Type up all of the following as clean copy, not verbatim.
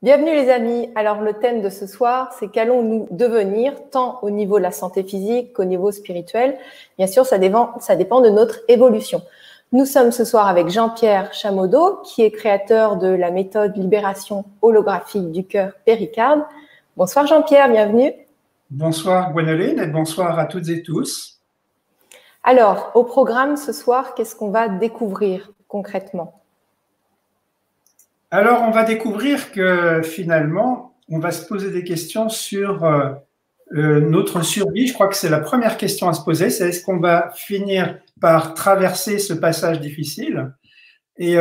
Bienvenue les amis. Alors le thème de ce soir, c'est qu'allons-nous devenir tant au niveau de la santé physique qu'au niveau spirituel. Bien sûr, ça dépend de notre évolution. Nous sommes ce soir avec Jean-Pierre Chamodeau, qui est créateur de la méthode libération holographique du cœur péricarde. Bonsoir Jean-Pierre, bienvenue. Bonsoir Gwénoline et bonsoir à toutes et tous. Alors, au programme ce soir, qu'est-ce qu'on va découvrir concrètement ? Alors, on va découvrir que finalement, on va se poser des questions sur notre survie. Je crois que c'est la première question à se poser, c'est est-ce qu'on va finir par traverser ce passage difficile? Et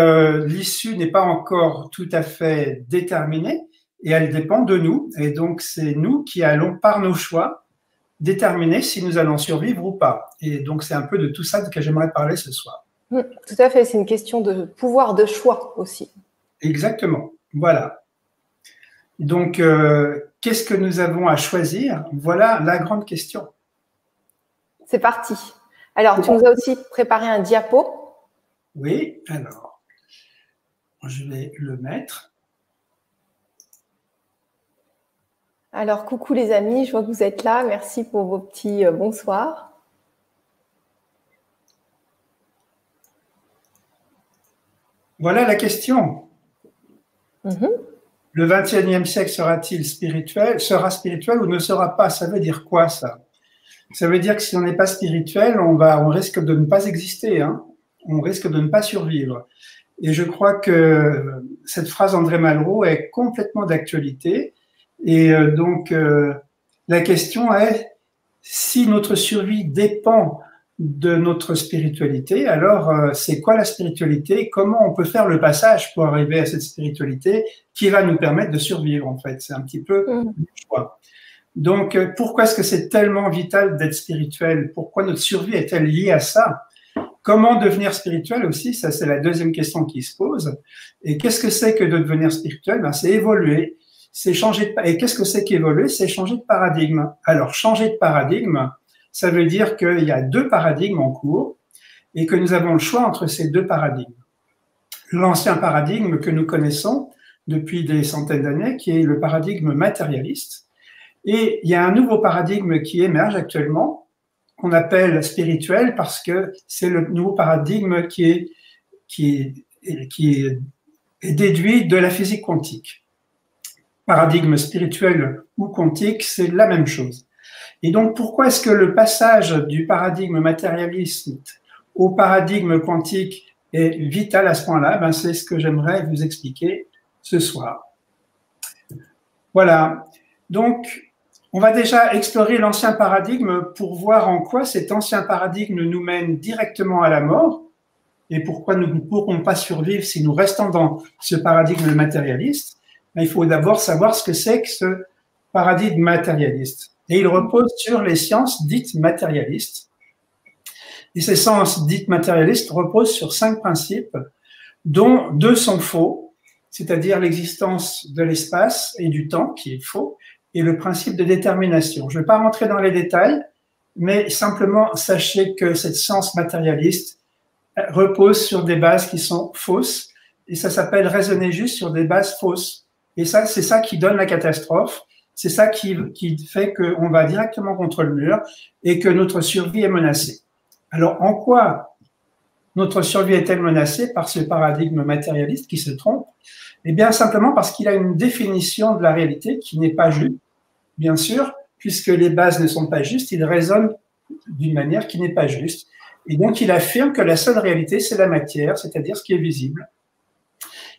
l'issue n'est pas encore tout à fait déterminée et elle dépend de nous. Et donc, c'est nous qui allons, par nos choix, déterminer si nous allons survivre ou pas. Et donc, c'est un peu de tout ça que j'aimerais parler ce soir. Tout à fait, c'est une question de pouvoir de choix aussi. Exactement, voilà. Donc, qu'est-ce que nous avons à choisir? Voilà la grande question. C'est parti. Alors, tu nous as aussi préparé un diapo. Oui, alors, je vais le mettre. Alors, coucou les amis, je vois que vous êtes là. Merci pour vos petits bonsoirs. Voilà la question. Le XXIe siècle sera-t-il spirituel, sera spirituel ou ne sera pas? Ça veut dire quoi ça? Ça veut dire que si on n'est pas spirituel, on risque de ne pas exister, hein. On risque de ne pas survivre. Et je crois que cette phrase d'André Malraux est complètement d'actualité. Et donc, la question est, si notre survie dépend de notre spiritualité, alors c'est quoi la spiritualité? Comment on peut faire le passage pour arriver à cette spiritualité qui va nous permettre de survivre, en fait? C'est un petit peu le choix. Donc, pourquoi est-ce que c'est tellement vital d'être spirituel? Pourquoi notre survie est-elle liée à ça? Comment devenir spirituel aussi? Ça, c'est la deuxième question qui se pose. Et qu'est-ce que c'est que de devenir spirituel? Ben, c'est évoluer. C'est changer de... Et qu'est-ce que c'est qu'évoluer? C'est changer de paradigme. Alors, changer de paradigme, ça veut dire qu'il y a deux paradigmes en cours et que nous avons le choix entre ces deux paradigmes. L'ancien paradigme que nous connaissons depuis des centaines d'années, qui est le paradigme matérialiste. Et il y a un nouveau paradigme qui émerge actuellement, qu'on appelle spirituel, parce que c'est le nouveau paradigme qui est déduit de la physique quantique. Paradigme spirituel ou quantique, c'est la même chose. Et donc, pourquoi est-ce que le passage du paradigme matérialiste au paradigme quantique est vital à ce point-là? Ben, c'est ce que j'aimerais vous expliquer ce soir. Voilà. Donc, on va déjà explorer l'ancien paradigme pour voir en quoi cet ancien paradigme nous mène directement à la mort et pourquoi nous ne pourrons pas survivre si nous restons dans ce paradigme matérialiste. Mais il faut d'abord savoir ce que c'est que ce paradigme matérialiste. Et il repose sur les sciences dites matérialistes. Et ces sciences dites matérialistes reposent sur 5 principes, dont 2 sont faux, c'est-à-dire l'existence de l'espace et du temps, qui est faux, et le principe de détermination. Je ne vais pas rentrer dans les détails, mais simplement sachez que cette science matérialiste repose sur des bases qui sont fausses, et ça s'appelle raisonner juste sur des bases fausses. Et ça, c'est ça qui donne la catastrophe, c'est ça qui fait qu'on va directement contre le mur et que notre survie est menacée. Alors, en quoi notre survie est-elle menacée par ce paradigme matérialiste qui se trompe? Eh bien, simplement parce qu'il a une définition de la réalité qui n'est pas juste, bien sûr, puisque les bases ne sont pas justes, il raisonne d'une manière qui n'est pas juste. Et donc, il affirme que la seule réalité, c'est la matière, c'est-à-dire ce qui est visible.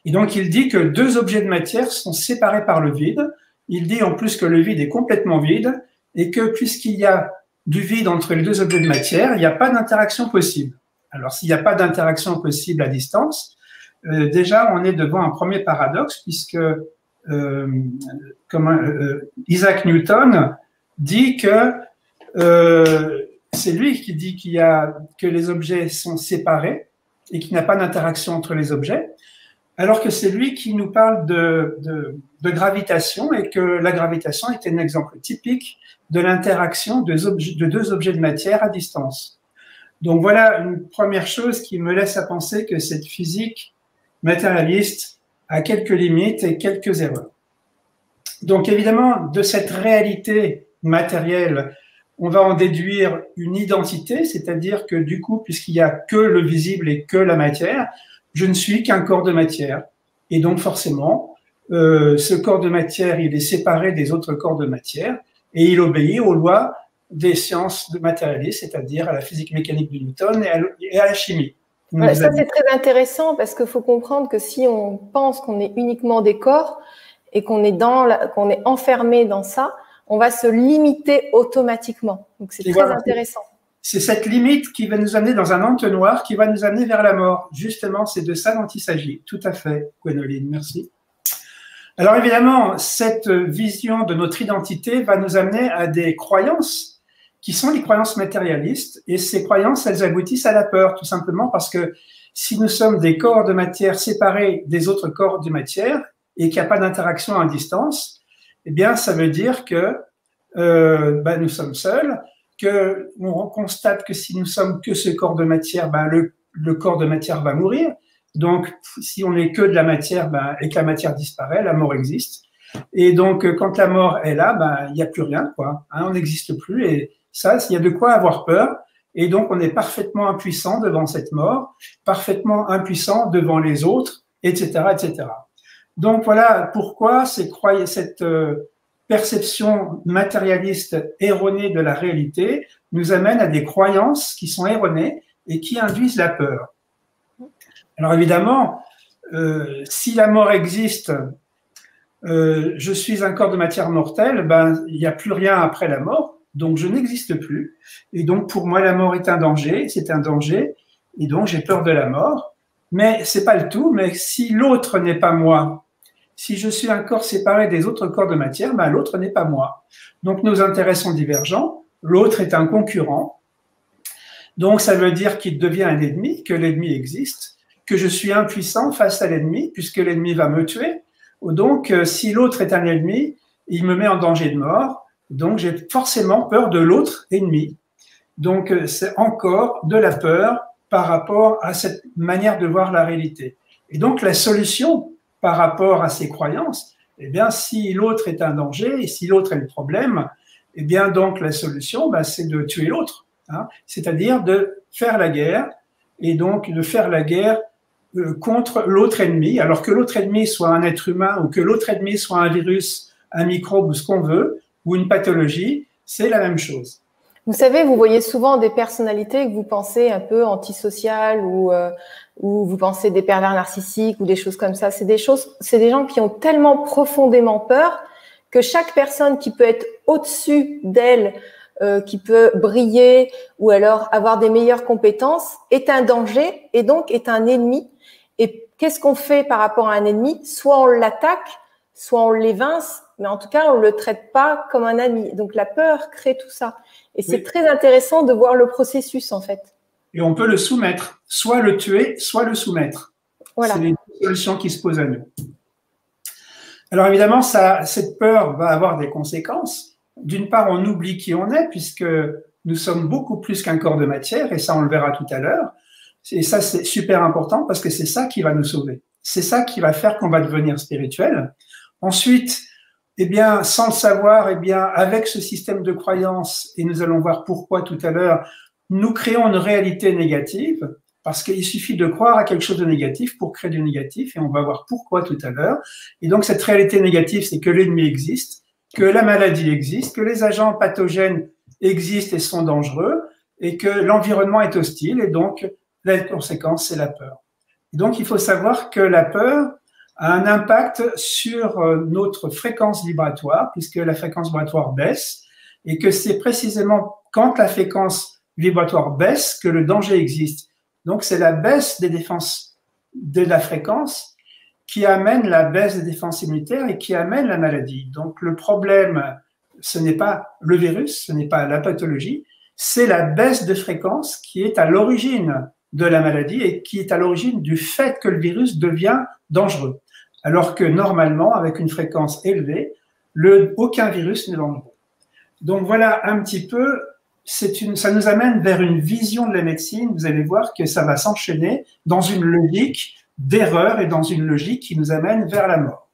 Et donc, il dit que 2 objets de matière sont séparés par le vide. Il dit en plus que le vide est complètement vide et que puisqu'il y a du vide entre les 2 objets de matière, il n'y a pas d'interaction possible. Alors, s'il n'y a pas d'interaction possible à distance, déjà, on est devant un premier paradoxe puisque Isaac Newton dit que c'est lui qui dit que les objets sont séparés et qu'il n'y a pas d'interaction entre les objets, alors que c'est lui qui nous parle de gravitation et que la gravitation est un exemple typique de l'interaction de 2 objets de matière à distance. Donc voilà une première chose qui me laisse à penser que cette physique matérialiste a quelques limites et quelques erreurs. Donc évidemment, de cette réalité matérielle, on va en déduire une identité, c'est-à-dire que du coup, puisqu'il n'y a que le visible et que la matière, je ne suis qu'un corps de matière. Et donc forcément, ce corps de matière, il est séparé des autres corps de matière et il obéit aux lois des sciences matérialistes, c'est-à-dire à la physique mécanique de Newton et à la chimie. Ouais, ça, c'est très intéressant parce qu'il faut comprendre que si on pense qu'on est uniquement des corps et qu'on est, qu'on est enfermé dans ça, on va se limiter automatiquement. Donc, c'est très intéressant. C'est cette limite qui va nous amener dans un entonnoir, qui va nous amener vers la mort. Justement, c'est de ça dont il s'agit. Tout à fait, Gwénoline, merci. Alors évidemment, cette vision de notre identité va nous amener à des croyances qui sont les croyances matérialistes. Et ces croyances, elles aboutissent à la peur, tout simplement parce que si nous sommes des corps de matière séparés des autres corps de matière et qu'il n'y a pas d'interaction à distance, eh bien, ça veut dire que nous sommes seuls, qu'on constate que si nous sommes que ce corps de matière, le corps de matière va mourir. Donc, si on n'est que de la matière et que la matière disparaît, la mort existe. Et donc, quand la mort est là, il n'y a plus rien, quoi. On n'existe plus. Et ça, il y a de quoi avoir peur. Et donc, on est parfaitement impuissant devant cette mort, parfaitement impuissant devant les autres, etc., etc. Donc, voilà pourquoi cette perception matérialiste erronée de la réalité nous amène à des croyances qui sont erronées et qui induisent la peur. Alors évidemment, si la mort existe, je suis un corps de matière mortelle, il n'y a plus rien après la mort, donc je n'existe plus. Et donc pour moi, la mort est un danger, c'est un danger, et donc j'ai peur de la mort. Mais c'est pas le tout, mais si l'autre n'est pas moi, si je suis un corps séparé des autres corps de matière, l'autre n'est pas moi. Donc nos intérêts sont divergents, l'autre est un concurrent, donc ça veut dire qu'il devient un ennemi, que l'ennemi existe, que je suis impuissant face à l'ennemi, puisque l'ennemi va me tuer. Donc si l'autre est un ennemi, il me met en danger de mort, donc j'ai forcément peur de l'autre ennemi. Donc c'est encore de la peur par rapport à cette manière de voir la réalité. Et donc la solution par rapport à ces croyances, eh bien, si l'autre est un danger et si l'autre est le problème, eh bien, donc, la solution, c'est de tuer l'autre, c'est-à-dire de faire la guerre et donc de faire la guerre contre l'autre ennemi, alors que l'autre ennemi soit un être humain ou que l'autre ennemi soit un virus, un microbe ou ce qu'on veut, ou une pathologie, c'est la même chose. Vous savez, vous voyez souvent des personnalités que vous pensez un peu antisociales ou vous pensez des pervers narcissiques ou des choses comme ça. C'est des gens qui ont tellement profondément peur que chaque personne qui peut être au-dessus d'elle, qui peut briller ou alors avoir des meilleures compétences est un danger et donc est un ennemi. Et qu'est-ce qu'on fait par rapport à un ennemi? Soit on l'attaque, soit on l'évince, mais en tout cas, on ne le traite pas comme un ami. Donc la peur crée tout ça. Et c'est très intéressant de voir le processus, en fait. Et on peut le soumettre, soit le tuer, soit le soumettre. Voilà. C'est les solutions qui se posent à nous. Alors évidemment, cette peur va avoir des conséquences. D'une part, on oublie qui on est, puisque nous sommes beaucoup plus qu'un corps de matière, et ça, on le verra tout à l'heure. Et ça, c'est super important, parce que c'est ça qui va nous sauver. C'est ça qui va faire qu'on va devenir spirituel. Ensuite, eh bien, sans le savoir, eh bien, avec ce système de croyance, et nous allons voir pourquoi tout à l'heure, nous créons une réalité négative, parce qu'il suffit de croire à quelque chose de négatif pour créer du négatif, et on va voir pourquoi tout à l'heure. Et donc, cette réalité négative, c'est que l'ennemi existe, que la maladie existe, que les agents pathogènes existent et sont dangereux, et que l'environnement est hostile, et donc, la conséquence, c'est la peur. Et donc, il faut savoir que la peur a un impact sur notre fréquence vibratoire, puisque la fréquence vibratoire baisse, et que c'est précisément quand la fréquence vibratoire baisse que le danger existe. Donc, c'est la baisse des défenses de la fréquence qui amène la baisse des défenses immunitaires et qui amène la maladie. Donc, le problème, ce n'est pas le virus, ce n'est pas la pathologie, c'est la baisse de fréquence qui est à l'origine de la maladie et qui est à l'origine du fait que le virus devient dangereux. Alors que normalement, avec une fréquence élevée, aucun virus n'est dangereux. Donc voilà un petit peu, ça nous amène vers une vision de la médecine. Vous allez voir que ça va s'enchaîner dans une logique d'erreur et dans une logique qui nous amène vers la mort.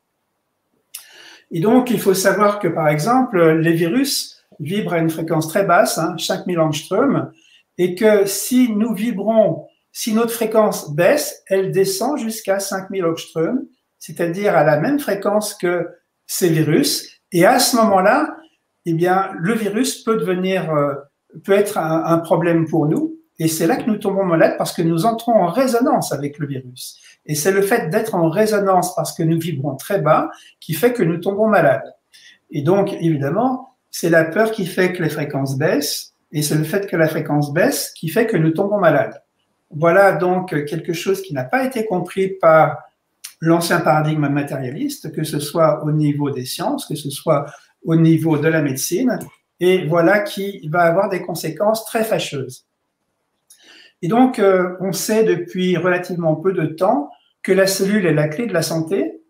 Et donc, il faut savoir que, par exemple, les virus vibrent à une fréquence très basse, 5000 angstroms, et que si nous vibrons, si notre fréquence baisse, elle descend jusqu'à 5000 angstroms, c'est-à-dire à la même fréquence que ces virus. Et à ce moment-là, eh bien, le virus peut être un problème pour nous. Et c'est là que nous tombons malades parce que nous entrons en résonance avec le virus. Et c'est le fait d'être en résonance parce que nous vibrons très bas qui fait que nous tombons malades. Et donc, évidemment, c'est la peur qui fait que les fréquences baissent et c'est le fait que la fréquence baisse qui fait que nous tombons malades. Voilà donc quelque chose qui n'a pas été compris par l'ancien paradigme matérialiste, que ce soit au niveau des sciences, que ce soit au niveau de la médecine, et voilà qui va avoir des conséquences très fâcheuses. Et donc, on sait depuis relativement peu de temps que la cellule est la clé de la santé,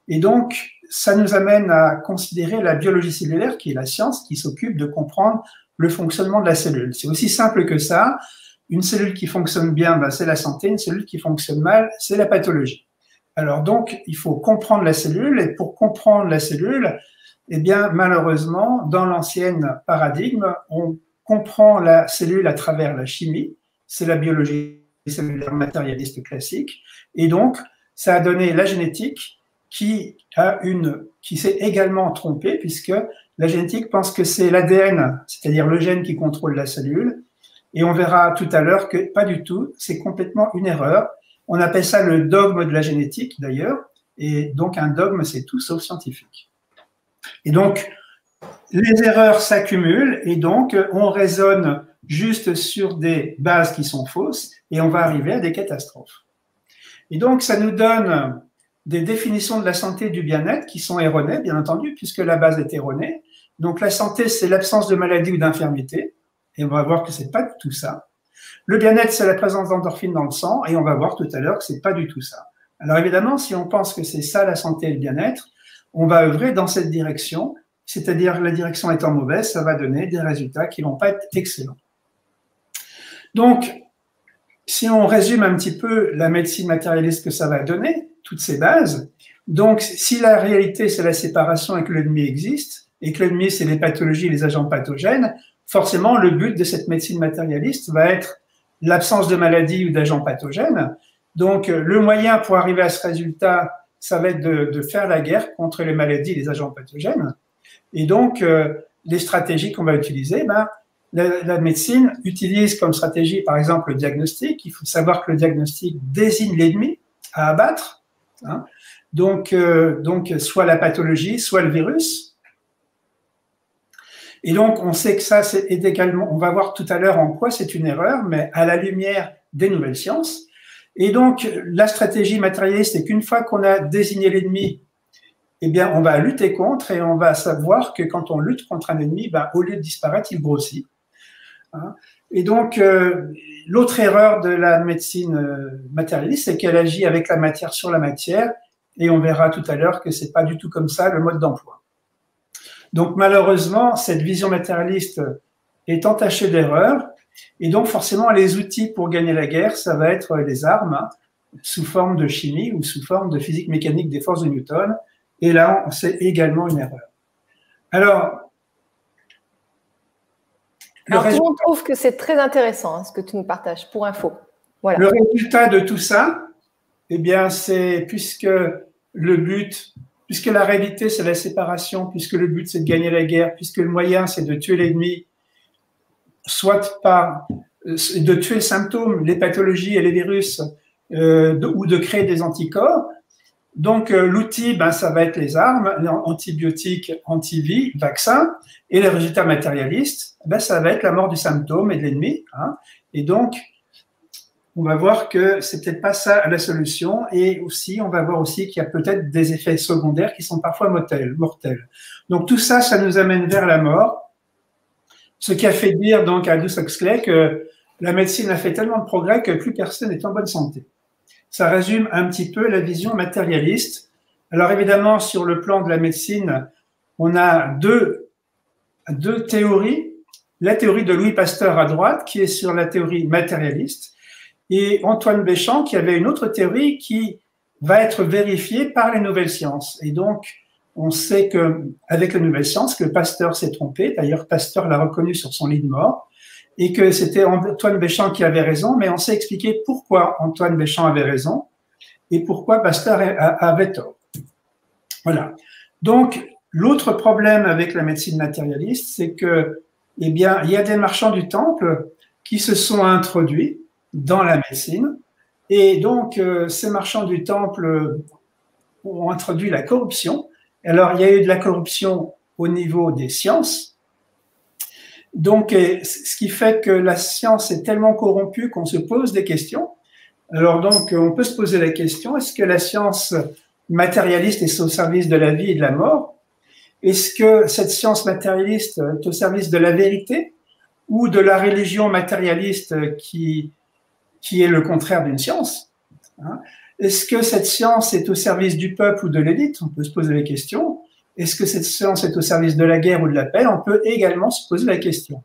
et donc, ça nous amène à considérer la biologie cellulaire, qui est la science qui s'occupe de comprendre le fonctionnement de la cellule. C'est aussi simple que ça. Une cellule qui fonctionne bien, ben, c'est la santé. Une cellule qui fonctionne mal, c'est la pathologie. Alors donc, il faut comprendre la cellule, et pour comprendre la cellule, eh bien, malheureusement, dans l'ancien paradigme, on comprend la cellule à travers la chimie. C'est la biologie cellulaire matérialiste classique. Et donc, ça a donné la génétique qui s'est également trompée, puisque la génétique pense que c'est l'ADN, c'est-à-dire le gène qui contrôle la cellule. Et on verra tout à l'heure que pas du tout, c'est complètement une erreur. On appelle ça le dogme de la génétique, d'ailleurs. Et donc, un dogme, c'est tout sauf scientifique. Et donc, les erreurs s'accumulent et donc, on raisonne juste sur des bases qui sont fausses et on va arriver à des catastrophes. Et donc, ça nous donne des définitions de la santé et du bien-être qui sont erronées, bien entendu, puisque la base est erronée. Donc, la santé, c'est l'absence de maladie ou d'infirmité. Et on va voir que c'est pas du tout ça. Le bien-être, c'est la présence d'endorphines dans le sang, et on va voir tout à l'heure que c'est pas du tout ça. Alors évidemment, si on pense que c'est ça la santé et le bien-être, on va œuvrer dans cette direction, c'est-à-dire la direction étant mauvaise, ça va donner des résultats qui vont pas être excellents. Donc, si on résume un petit peu la médecine matérialiste que ça va donner, toutes ces bases, donc si la réalité c'est la séparation et que l'ennemi existe, et que l'ennemi c'est les pathologies et les agents pathogènes, forcément, le but de cette médecine matérialiste va être l'absence de maladie ou d'agents pathogènes. Donc, le moyen pour arriver à ce résultat, ça va être de faire la guerre contre les maladies et les agents pathogènes. Et donc, les stratégies qu'on va utiliser, ben, la médecine utilise comme stratégie, par exemple, le diagnostic. Il faut savoir que le diagnostic désigne l'ennemi à abattre. Donc, soit la pathologie, soit le virus. Et donc, on sait que ça, c'est également, on va voir tout à l'heure en quoi c'est une erreur, mais à la lumière des nouvelles sciences. Et donc, la stratégie matérialiste, c'est qu'une fois qu'on a désigné l'ennemi, eh bien, on va lutter contre et on va savoir que quand on lutte contre un ennemi, ben, au lieu de disparaître, il grossit. Et donc, l'autre erreur de la médecine matérialiste, c'est qu'elle agit avec la matière sur la matière, et on verra tout à l'heure que c'est pas du tout comme ça le mode d'emploi. Donc malheureusement, cette vision matérialiste est entachée d'erreurs et donc forcément les outils pour gagner la guerre, ça va être les armes sous forme de chimie ou sous forme de physique mécanique des forces de Newton. Et là, c'est également une erreur. Alors tout le monde trouve que c'est très intéressant ce que tu nous partages, pour info. Voilà. Le résultat de tout ça, eh bien, c'est puisque la réalité, c'est la séparation, puisque le but, c'est de gagner la guerre, puisque le moyen, c'est de tuer l'ennemi, soit de tuer le symptôme, les pathologies et les virus, ou de créer des anticorps. Donc, l'outil, ben, ça va être les armes, antibiotiques, antivie, vaccins, et les résultats matérialistes, ben, ça va être la mort du symptôme et de l'ennemi. Et donc, on va voir que c'est peut-être pas ça la solution, et aussi, on va voir aussi qu'il y a peut-être des effets secondaires qui sont parfois mortels. Donc, tout ça, ça nous amène vers la mort, ce qui a fait dire donc à Aldous Huxley que la médecine a fait tellement de progrès que plus personne n'est en bonne santé. Ça résume un petit peu la vision matérialiste. Alors évidemment, sur le plan de la médecine, on a deux théories. La théorie de Louis Pasteur à droite, qui est sur la théorie matérialiste, et Antoine Béchamp, qui avait une autre théorie qui va être vérifiée par les nouvelles sciences. Et donc, on sait qu'avec la nouvelle science, que Pasteur s'est trompé. D'ailleurs, Pasteur l'a reconnu sur son lit de mort et que c'était Antoine Béchamp qui avait raison, mais on sait expliquer pourquoi Antoine Béchamp avait raison et pourquoi Pasteur avait tort. Voilà. Donc, l'autre problème avec la médecine matérialiste, c'est que, eh bien, il y a des marchands du temple qui se sont introduits dans la médecine. Et donc, ces marchands du temple ont introduit la corruption. Alors, il y a eu de la corruption au niveau des sciences. Donc, ce qui fait que la science est tellement corrompue qu'on se pose des questions. Alors, donc, on peut se poser la question, est-ce que la science matérialiste est au service de la vie et de la mort? Est-ce que cette science matérialiste est au service de la vérité ou de la religion matérialiste qui est le contraire d'une science? Est-ce que cette science est au service du peuple ou de l'élite? On peut se poser la question. Est-ce que cette science est au service de la guerre ou de la paix? On peut également se poser la question.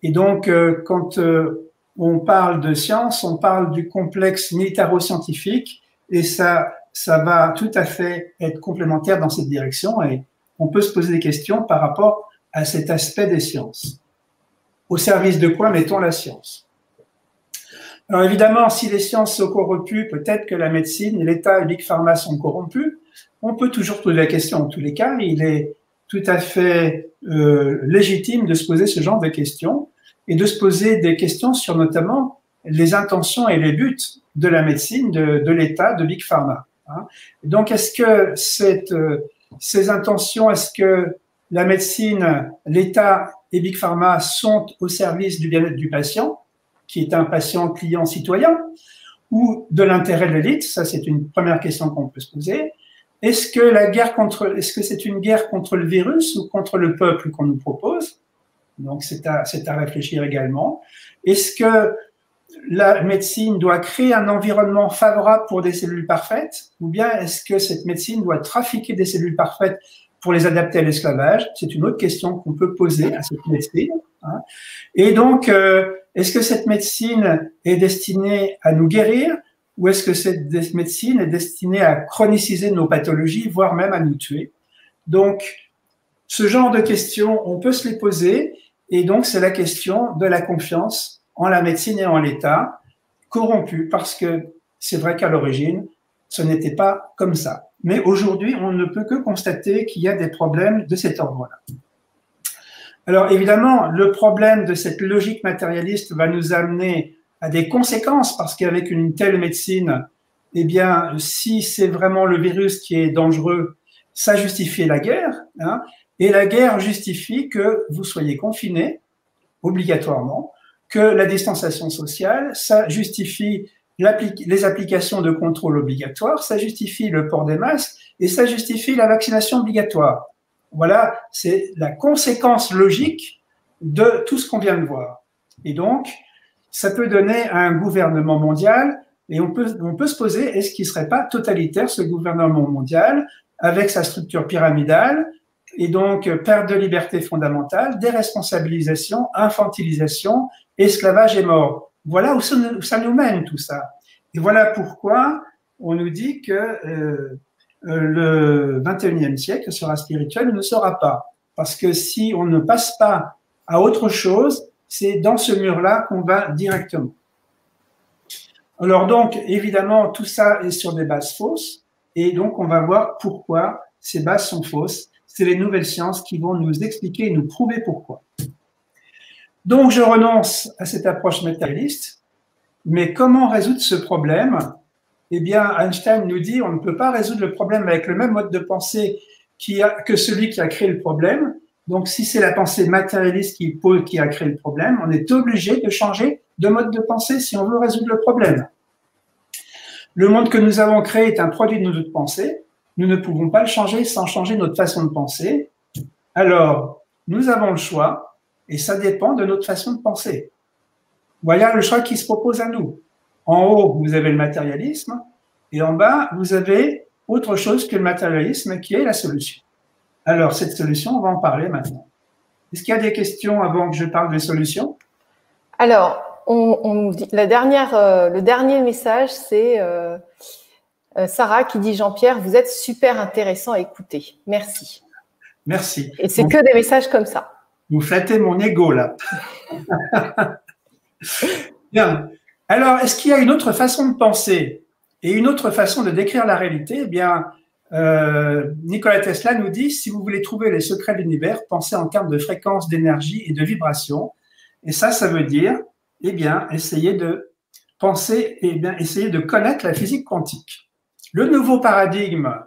Et donc, quand on parle de science, on parle du complexe militaro-scientifique et ça va tout à fait être complémentaire dans cette direction et on peut se poser des questions par rapport à cet aspect des sciences. Au service de quoi mettons la science? Alors évidemment, si les sciences sont corrompues, peut-être que la médecine, l'État et Big Pharma sont corrompus. On peut toujours poser la question en tous les cas. Il est tout à fait légitime de se poser ce genre de questions et de se poser des questions sur notamment les intentions et les buts de la médecine, de l'État, de Big Pharma. Donc, est-ce que ces intentions, est-ce que la médecine, l'État et Big Pharma sont au service du bien-être du patient, qui est un patient client citoyen, ou de l'intérêt de l'élite? Ça, c'est une première question qu'on peut se poser. Est-ce que c'est une guerre contre le virus ou contre le peuple qu'on nous propose? Donc, c'est à réfléchir également. Est-ce que la médecine doit créer un environnement favorable pour des cellules parfaites, ou bien est-ce que cette médecine doit trafiquer des cellules parfaites pour les adapter à l'esclavage? C'est une autre question qu'on peut poser à cette médecine. Et donc, est-ce que cette médecine est destinée à nous guérir, ou est-ce que cette médecine est destinée à chroniciser nos pathologies, voire même à nous tuer? Donc, ce genre de questions, on peut se les poser, et donc c'est la question de la confiance en la médecine et en l'État, corrompu, parce que c'est vrai qu'à l'origine, ce n'était pas comme ça. Mais aujourd'hui, on ne peut que constater qu'il y a des problèmes de cet ordre-là. Alors évidemment, le problème de cette logique matérialiste va nous amener à des conséquences, parce qu'avec une telle médecine, eh bien, si c'est vraiment le virus qui est dangereux, ça justifie la guerre, et la guerre justifie que vous soyez confinés obligatoirement, que la distanciation sociale, ça justifie les applications de contrôle obligatoires, ça justifie le port des masques et ça justifie la vaccination obligatoire. Voilà, c'est la conséquence logique de tout ce qu'on vient de voir. Et donc, ça peut donner un gouvernement mondial et on peut se poser, est-ce qu'il ne serait pas totalitaire ce gouvernement mondial avec sa structure pyramidale et donc perte de liberté fondamentale, déresponsabilisation, infantilisation, esclavage et mort. Voilà où ça nous mène tout ça. Et voilà pourquoi on nous dit que le 21e siècle sera spirituel ou ne sera pas. Parce que si on ne passe pas à autre chose, c'est dans ce mur-là qu'on va directement. Alors donc, évidemment, tout ça est sur des bases fausses. Et donc, on va voir pourquoi ces bases sont fausses. C'est les nouvelles sciences qui vont nous expliquer et nous prouver pourquoi. Donc, je renonce à cette approche matérialiste. Mais comment résoudre ce problème? Eh bien, Einstein nous dit on ne peut pas résoudre le problème avec le même mode de pensée que celui qui a créé le problème. Donc, si c'est la pensée matérialiste qui a créé le problème, on est obligé de changer de mode de pensée si on veut résoudre le problème. Le monde que nous avons créé est un produit de notre pensée. Nous ne pouvons pas le changer sans changer notre façon de penser. Alors, nous avons le choix et ça dépend de notre façon de penser. Voilà le choix qui se propose à nous. En haut, vous avez le matérialisme et en bas, vous avez autre chose que le matérialisme qui est la solution. Alors, cette solution, on va en parler maintenant. Est-ce qu'il y a des questions avant que je parle des solutions? Alors, on dit, le dernier message, c'est Sarah qui dit Jean-Pierre, vous êtes super intéressant à écouter. Merci. Merci. Et c'est que des messages comme ça. Vous flattez mon ego là. Bien. Alors, est-ce qu'il y a une autre façon de penser et une autre façon de décrire la réalité? Eh bien, Nikola Tesla nous dit, si vous voulez trouver les secrets de l'univers, pensez en termes de fréquence, d'énergie et de vibration. Et ça veut dire, eh bien, essayer de penser, eh bien, essayer de connaître la physique quantique. Le nouveau paradigme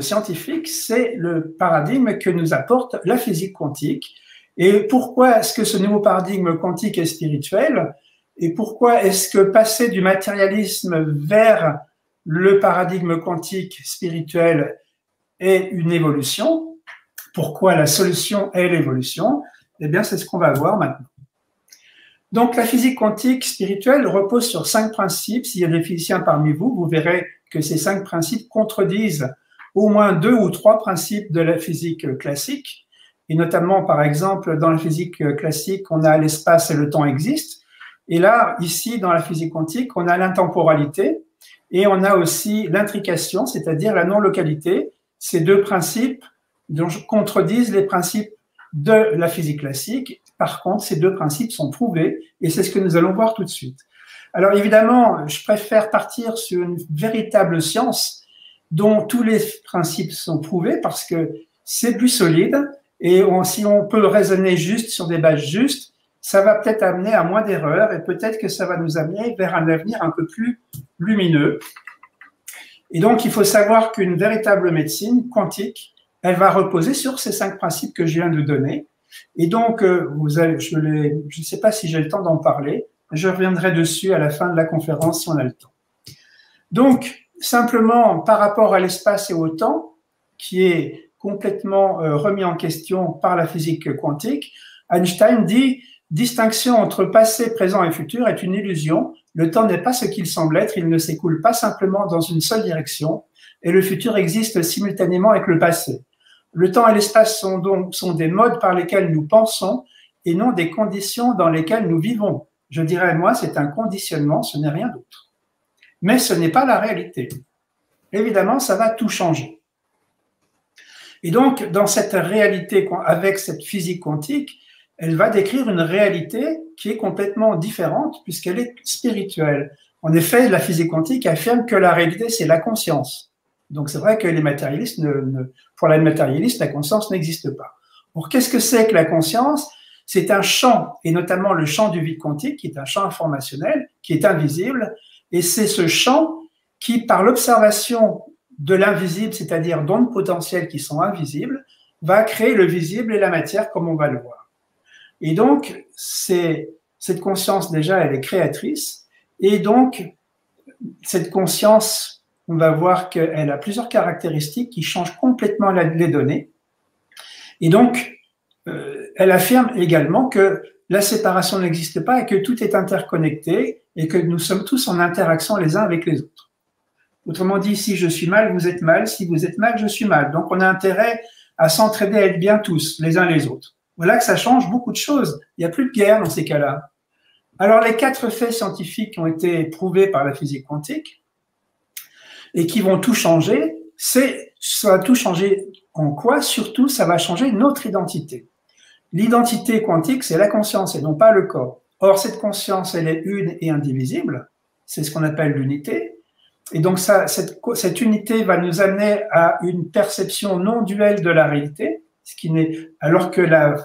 scientifique, c'est le paradigme que nous apporte la physique quantique. Et pourquoi est-ce que ce nouveau paradigme quantique est spirituel? Et pourquoi est-ce que passer du matérialisme vers le paradigme quantique spirituel est une évolution? Pourquoi la solution est l'évolution? Eh bien, c'est ce qu'on va voir maintenant. Donc, la physique quantique spirituelle repose sur 5 principes. S'il y a des physiciens parmi vous, vous verrez que ces 5 principes contredisent au moins 2 ou 3 principes de la physique classique. Et notamment, par exemple, dans la physique classique, on a l'espace et le temps existent. Et là, ici, dans la physique quantique, on a l'intemporalité et on a aussi l'intrication, c'est-à-dire la non-localité. Ces 2 principes contredisent les principes de la physique classique. Par contre, ces 2 principes sont prouvés et c'est ce que nous allons voir tout de suite. Alors évidemment, je préfère partir sur une véritable science dont tous les principes sont prouvés parce que c'est plus solide et si on peut raisonner juste sur des bases justes, ça va peut-être amener à moins d'erreurs et peut-être que ça va nous amener vers un avenir un peu plus lumineux. Et donc, il faut savoir qu'une véritable médecine quantique, elle va reposer sur ces 5 principes que je viens de donner. Et donc, je ne sais pas si j'ai le temps d'en parler, je reviendrai dessus à la fin de la conférence si on a le temps. Donc, simplement, par rapport à l'espace et au temps, qui est complètement remis en question par la physique quantique, Einstein dit « Distinction entre passé, présent et futur est une illusion. Le temps n'est pas ce qu'il semble être, il ne s'écoule pas simplement dans une seule direction, et le futur existe simultanément avec le passé. Le temps et l'espace sont des modes par lesquels nous pensons et non des conditions dans lesquelles nous vivons. Je dirais, moi, c'est un conditionnement, ce n'est rien d'autre. Mais ce n'est pas la réalité. Évidemment, ça va tout changer. Et donc, dans cette réalité, avec cette physique quantique, elle va décrire une réalité qui est complètement différente puisqu'elle est spirituelle. En effet, la physique quantique affirme que la réalité, c'est la conscience. Donc, c'est vrai que les matérialistes pour les matérialistes, la conscience n'existe pas. Or, qu'est-ce que c'est que la conscience? C'est un champ, et notamment le champ du vide quantique, qui est un champ informationnel, qui est invisible, et c'est ce champ qui, par l'observation de l'invisible, c'est-à-dire d'ondes potentielles qui sont invisibles, va créer le visible et la matière comme on va le voir. Et donc, cette conscience, déjà, elle est créatrice, et donc, cette conscience, on va voir qu'elle a plusieurs caractéristiques qui changent complètement les données. Et donc, elle affirme également que la séparation n'existe pas et que tout est interconnecté et que nous sommes tous en interaction les uns avec les autres. Autrement dit, si je suis mal, vous êtes mal. Si vous êtes mal, je suis mal. Donc, on a intérêt à s'entraider, à être bien tous, les uns les autres. Voilà que ça change beaucoup de choses. Il n'y a plus de guerre dans ces cas-là. Alors, les 4 faits scientifiques qui ont été prouvés par la physique quantique et qui vont tout changer, ça va tout changer en quoi? Surtout, ça va changer notre identité. L'identité quantique, c'est la conscience et non pas le corps. Or, cette conscience, elle est une et indivisible. C'est ce qu'on appelle l'unité. Et donc, cette unité va nous amener à une perception non duelle de la réalité, alors que la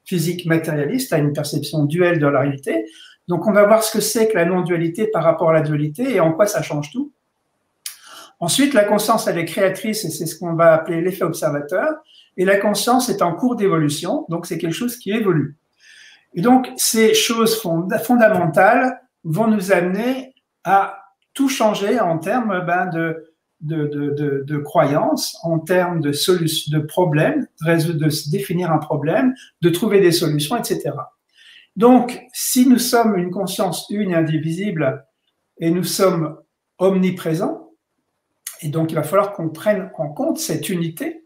physique matérialiste a une perception duelle de la réalité. Donc, on va voir ce que c'est que la non-dualité par rapport à la dualité et en quoi ça change tout. Ensuite, la conscience, elle est créatrice et c'est ce qu'on va appeler l'effet observateur. Et la conscience est en cours d'évolution, donc c'est quelque chose qui évolue. Et donc, ces choses fondamentales vont nous amener à tout changer en termes de croyances, en termes de solutions, de problèmes, de se définir un problème, de trouver des solutions, etc. Donc, si nous sommes une conscience une et indivisible et nous sommes omniprésents, et donc il va falloir qu'on prenne en compte cette unité,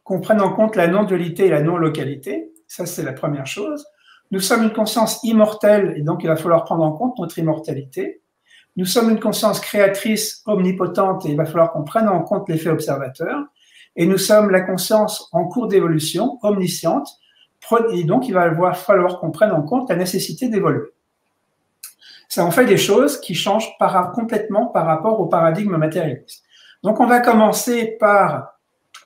qu'on prenne en compte la non-dualité et la non-localité, ça c'est la première chose. Nous sommes une conscience immortelle et donc il va falloir prendre en compte notre immortalité. nous sommes une conscience créatrice omnipotente et il va falloir qu'on prenne en compte l'effet observateur. Et nous sommes la conscience en cours d'évolution, omnisciente, et donc il va falloir qu'on prenne en compte la nécessité d'évoluer. Ça en fait des choses qui changent complètement par rapport au paradigme matérialiste. Donc on va commencer par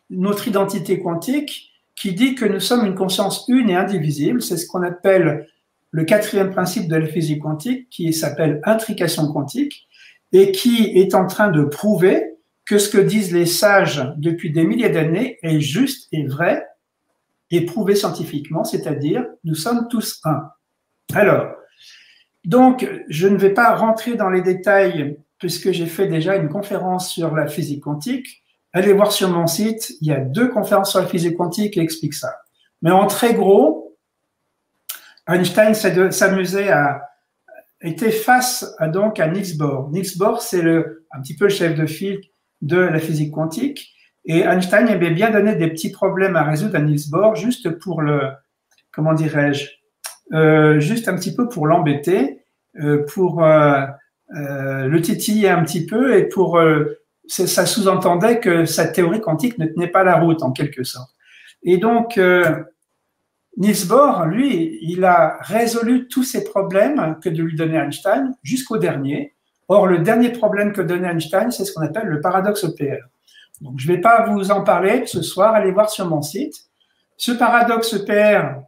notre identité quantique qui dit que nous sommes une conscience une et indivisible. C'est ce qu'on appelle le 4e principe de la physique quantique, qui s'appelle intrication quantique, et qui est en train de prouver que ce que disent les sages depuis des milliers d'années est juste et vrai et prouvé scientifiquement, c'est-à-dire nous sommes tous un. Alors, donc, je ne vais pas rentrer dans les détails puisque j'ai fait déjà une conférence sur la physique quantique. Allez voir sur mon site, il y a 2 conférences sur la physique quantique qui expliquent ça. Mais en très gros, Einstein était face à Niels Bohr. Niels Bohr, c'est un petit peu le chef de file de la physique quantique. Et Einstein avait bien donné des petits problèmes à résoudre à Niels Bohr, juste pour comment dirais-je, juste un petit peu pour l'embêter, pour le titiller un petit peu et ça sous-entendait que sa théorie quantique ne tenait pas la route en quelque sorte. Et donc, Niels Bohr, lui, il a résolu tous ces problèmes que de lui donner Einstein jusqu'au dernier. Or, le dernier problème que donnait Einstein, c'est ce qu'on appelle le paradoxe EPR. Donc, je ne vais pas vous en parler ce soir, allez voir sur mon site. Ce paradoxe EPR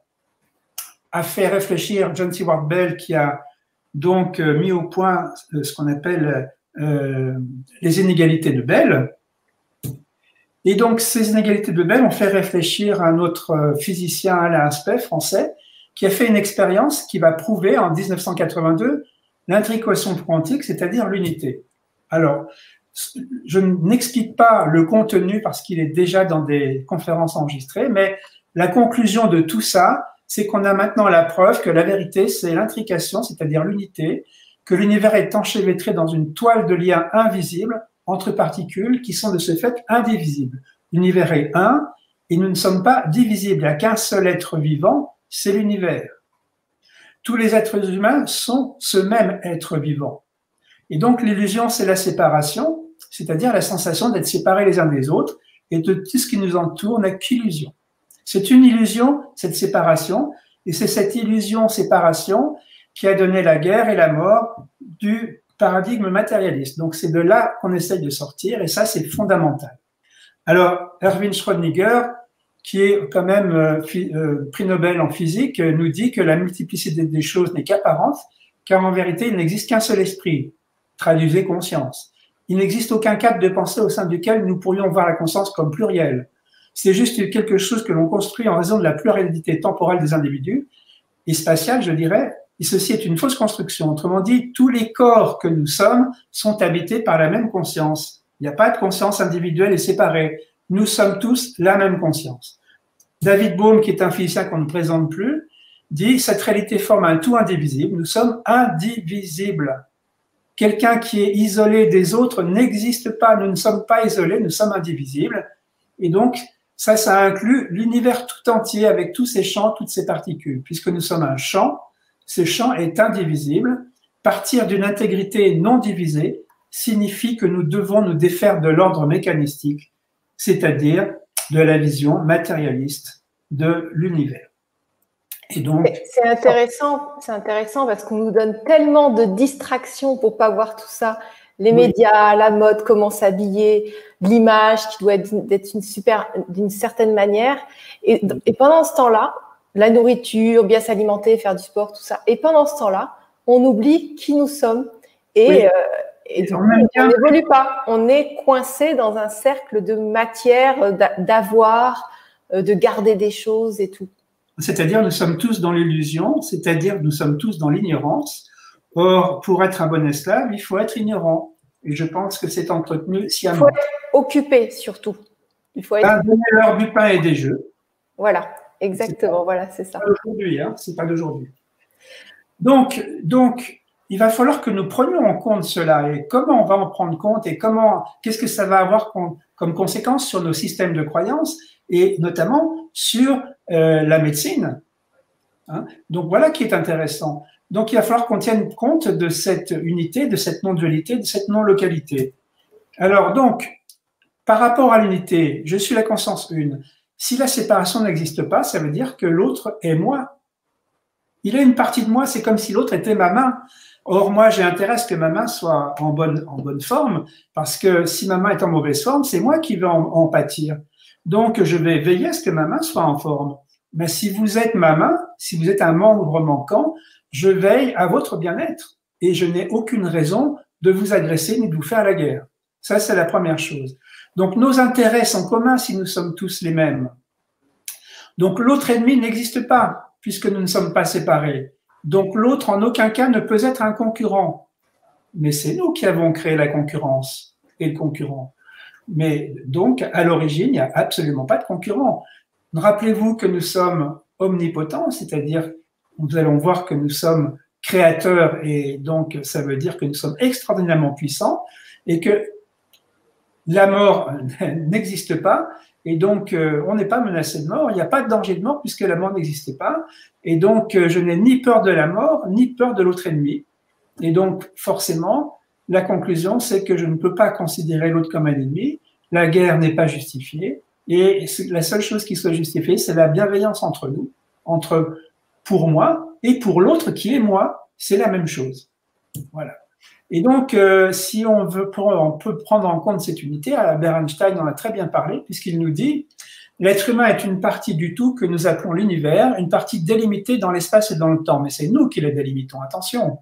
a fait réfléchir John Seward Bell, qui a donc mis au point ce qu'on appelle les inégalités de Bell. Et donc, ces inégalités de Bell ont fait réfléchir un autre physicien, Alain Aspect, français, qui a fait une expérience qui va prouver en 1982 l'intrication quantique, c'est-à-dire l'unité. Alors, je n'explique pas le contenu parce qu'il est déjà dans des conférences enregistrées, mais la conclusion de tout ça, c'est qu'on a maintenant la preuve que la vérité, c'est l'intrication, c'est-à-dire l'unité, que l'univers est enchevêtré dans une toile de liens invisibles entre particules qui sont de ce fait indivisibles. L'univers est un et nous ne sommes pas divisibles. Il n'y a qu'un seul être vivant, c'est l'univers. Tous les êtres humains sont ce même être vivant. Et donc l'illusion, c'est la séparation, c'est-à-dire la sensation d'être séparés les uns des autres et de tout ce qui nous entoure n'est qu'illusion. C'est une illusion, cette séparation, et c'est cette illusion-séparation qui a donné la guerre et la mort du paradigme matérialiste. Donc c'est de là qu'on essaye de sortir, et ça c'est fondamental. Alors Erwin Schrödinger, qui est quand même prix Nobel en physique, nous dit que la multiplicité des choses n'est qu'apparente, car en vérité il n'existe qu'un seul esprit, traduisez conscience. Il n'existe aucun cadre de pensée au sein duquel nous pourrions voir la conscience comme plurielle. C'est juste quelque chose que l'on construit en raison de la pluralité temporelle des individus et spatiale, je dirais, et ceci est une fausse construction. Autrement dit, tous les corps que nous sommes sont habités par la même conscience. Il n'y a pas de conscience individuelle et séparée. Nous sommes tous la même conscience. David Bohm, qui est un physicien qu'on ne présente plus, dit « Cette réalité forme un tout indivisible. Nous sommes indivisibles. Quelqu'un qui est isolé des autres n'existe pas. Nous ne sommes pas isolés, nous sommes indivisibles. » Et donc, ça inclut l'univers tout entier avec tous ses champs, toutes ses particules. Puisque nous sommes un champ, ce champ est indivisible. Partir d'une intégrité non divisée signifie que nous devons nous défaire de l'ordre mécanistique, c'est-à-dire de la vision matérialiste de l'univers. Et donc, c'est intéressant parce qu'on nous donne tellement de distractions pour pas voir tout ça. Les médias, la mode, comment s'habiller, l'image qui doit être d'une certaine manière. Et pendant ce temps-là, la nourriture, bien s'alimenter, faire du sport, tout ça. Et pendant ce temps-là, on oublie qui nous sommes et du coup, on n'évolue pas. On est coincé dans un cercle de matière, d'avoir, de garder des choses et tout. C'est-à-dire, nous sommes tous dans l'illusion, c'est-à-dire, nous sommes tous dans l'ignorance. Or, pour être un bon esclave, il faut être ignorant. Et je pense que c'est entretenu sciemment. Il faut être occupé, surtout. Il faut être... Donner-leur du pain et des jeux. Voilà, exactement, voilà, c'est ça. C'est pas d'aujourd'hui, hein, c'est pas d'aujourd'hui. Donc, il va falloir que nous prenions en compte cela. Et comment on va en prendre compte et qu'est-ce que ça va avoir comme conséquence sur nos systèmes de croyances et notamment sur la médecine. Hein. Donc voilà qui est intéressant. Donc, il va falloir qu'on tienne compte de cette unité, de cette non-dualité, de cette non-localité. Alors, donc, par rapport à l'unité, je suis la conscience une. Si la séparation n'existe pas, ça veut dire que l'autre est moi. Il a une partie de moi, c'est comme si l'autre était ma main. Or, moi, j'ai intérêt à ce que ma main soit en bonne forme, parce que si ma main est en mauvaise forme, c'est moi qui vais en pâtir. Donc, je vais veiller à ce que ma main soit en forme. Mais si vous êtes ma main, si vous êtes un membre manquant, je veille à votre bien-être et je n'ai aucune raison de vous agresser ni de vous faire la guerre. Ça, c'est la première chose. Donc, nos intérêts sont communs si nous sommes tous les mêmes. Donc, l'autre ennemi n'existe pas puisque nous ne sommes pas séparés. Donc, l'autre, en aucun cas, ne peut être un concurrent. Mais c'est nous qui avons créé la concurrence et le concurrent. Mais donc, à l'origine, il n'y a absolument pas de concurrent. Rappelez-vous que nous sommes omnipotents, c'est-à-dire, nous allons voir que nous sommes créateurs et donc ça veut dire que nous sommes extraordinairement puissants et que la mort n'existe pas et donc on n'est pas menacé de mort, il n'y a pas de danger de mort puisque la mort n'existe pas et donc je n'ai ni peur de la mort ni peur de l'autre ennemi et donc forcément la conclusion c'est que je ne peux pas considérer l'autre comme un ennemi, la guerre n'est pas justifiée et la seule chose qui soit justifiée c'est la bienveillance entre nous, entre pour moi et pour l'autre qui est moi, c'est la même chose. Voilà. Et donc, si on veut, on peut prendre en compte cette unité, Albert Einstein en a très bien parlé, puisqu'il nous dit l'être humain est une partie du tout que nous appelons l'univers, une partie délimitée dans l'espace et dans le temps, mais c'est nous qui la délimitons, attention.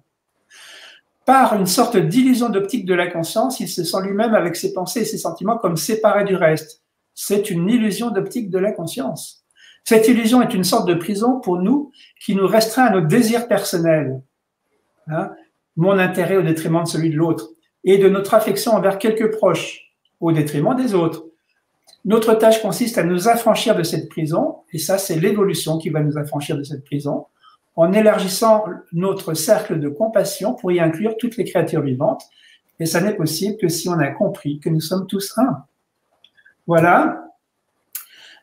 Par une sorte d'illusion d'optique de la conscience, il se sent lui-même avec ses pensées et ses sentiments comme séparés du reste. C'est une illusion d'optique de la conscience. Cette illusion est une sorte de prison pour nous qui nous restreint à nos désirs personnels. Hein, mon intérêt au détriment de celui de l'autre et de notre affection envers quelques proches au détriment des autres. Notre tâche consiste à nous affranchir de cette prison, et ça c'est l'évolution qui va nous affranchir de cette prison, en élargissant notre cercle de compassion pour y inclure toutes les créatures vivantes, et ça n'est possible que si on a compris que nous sommes tous un. Voilà.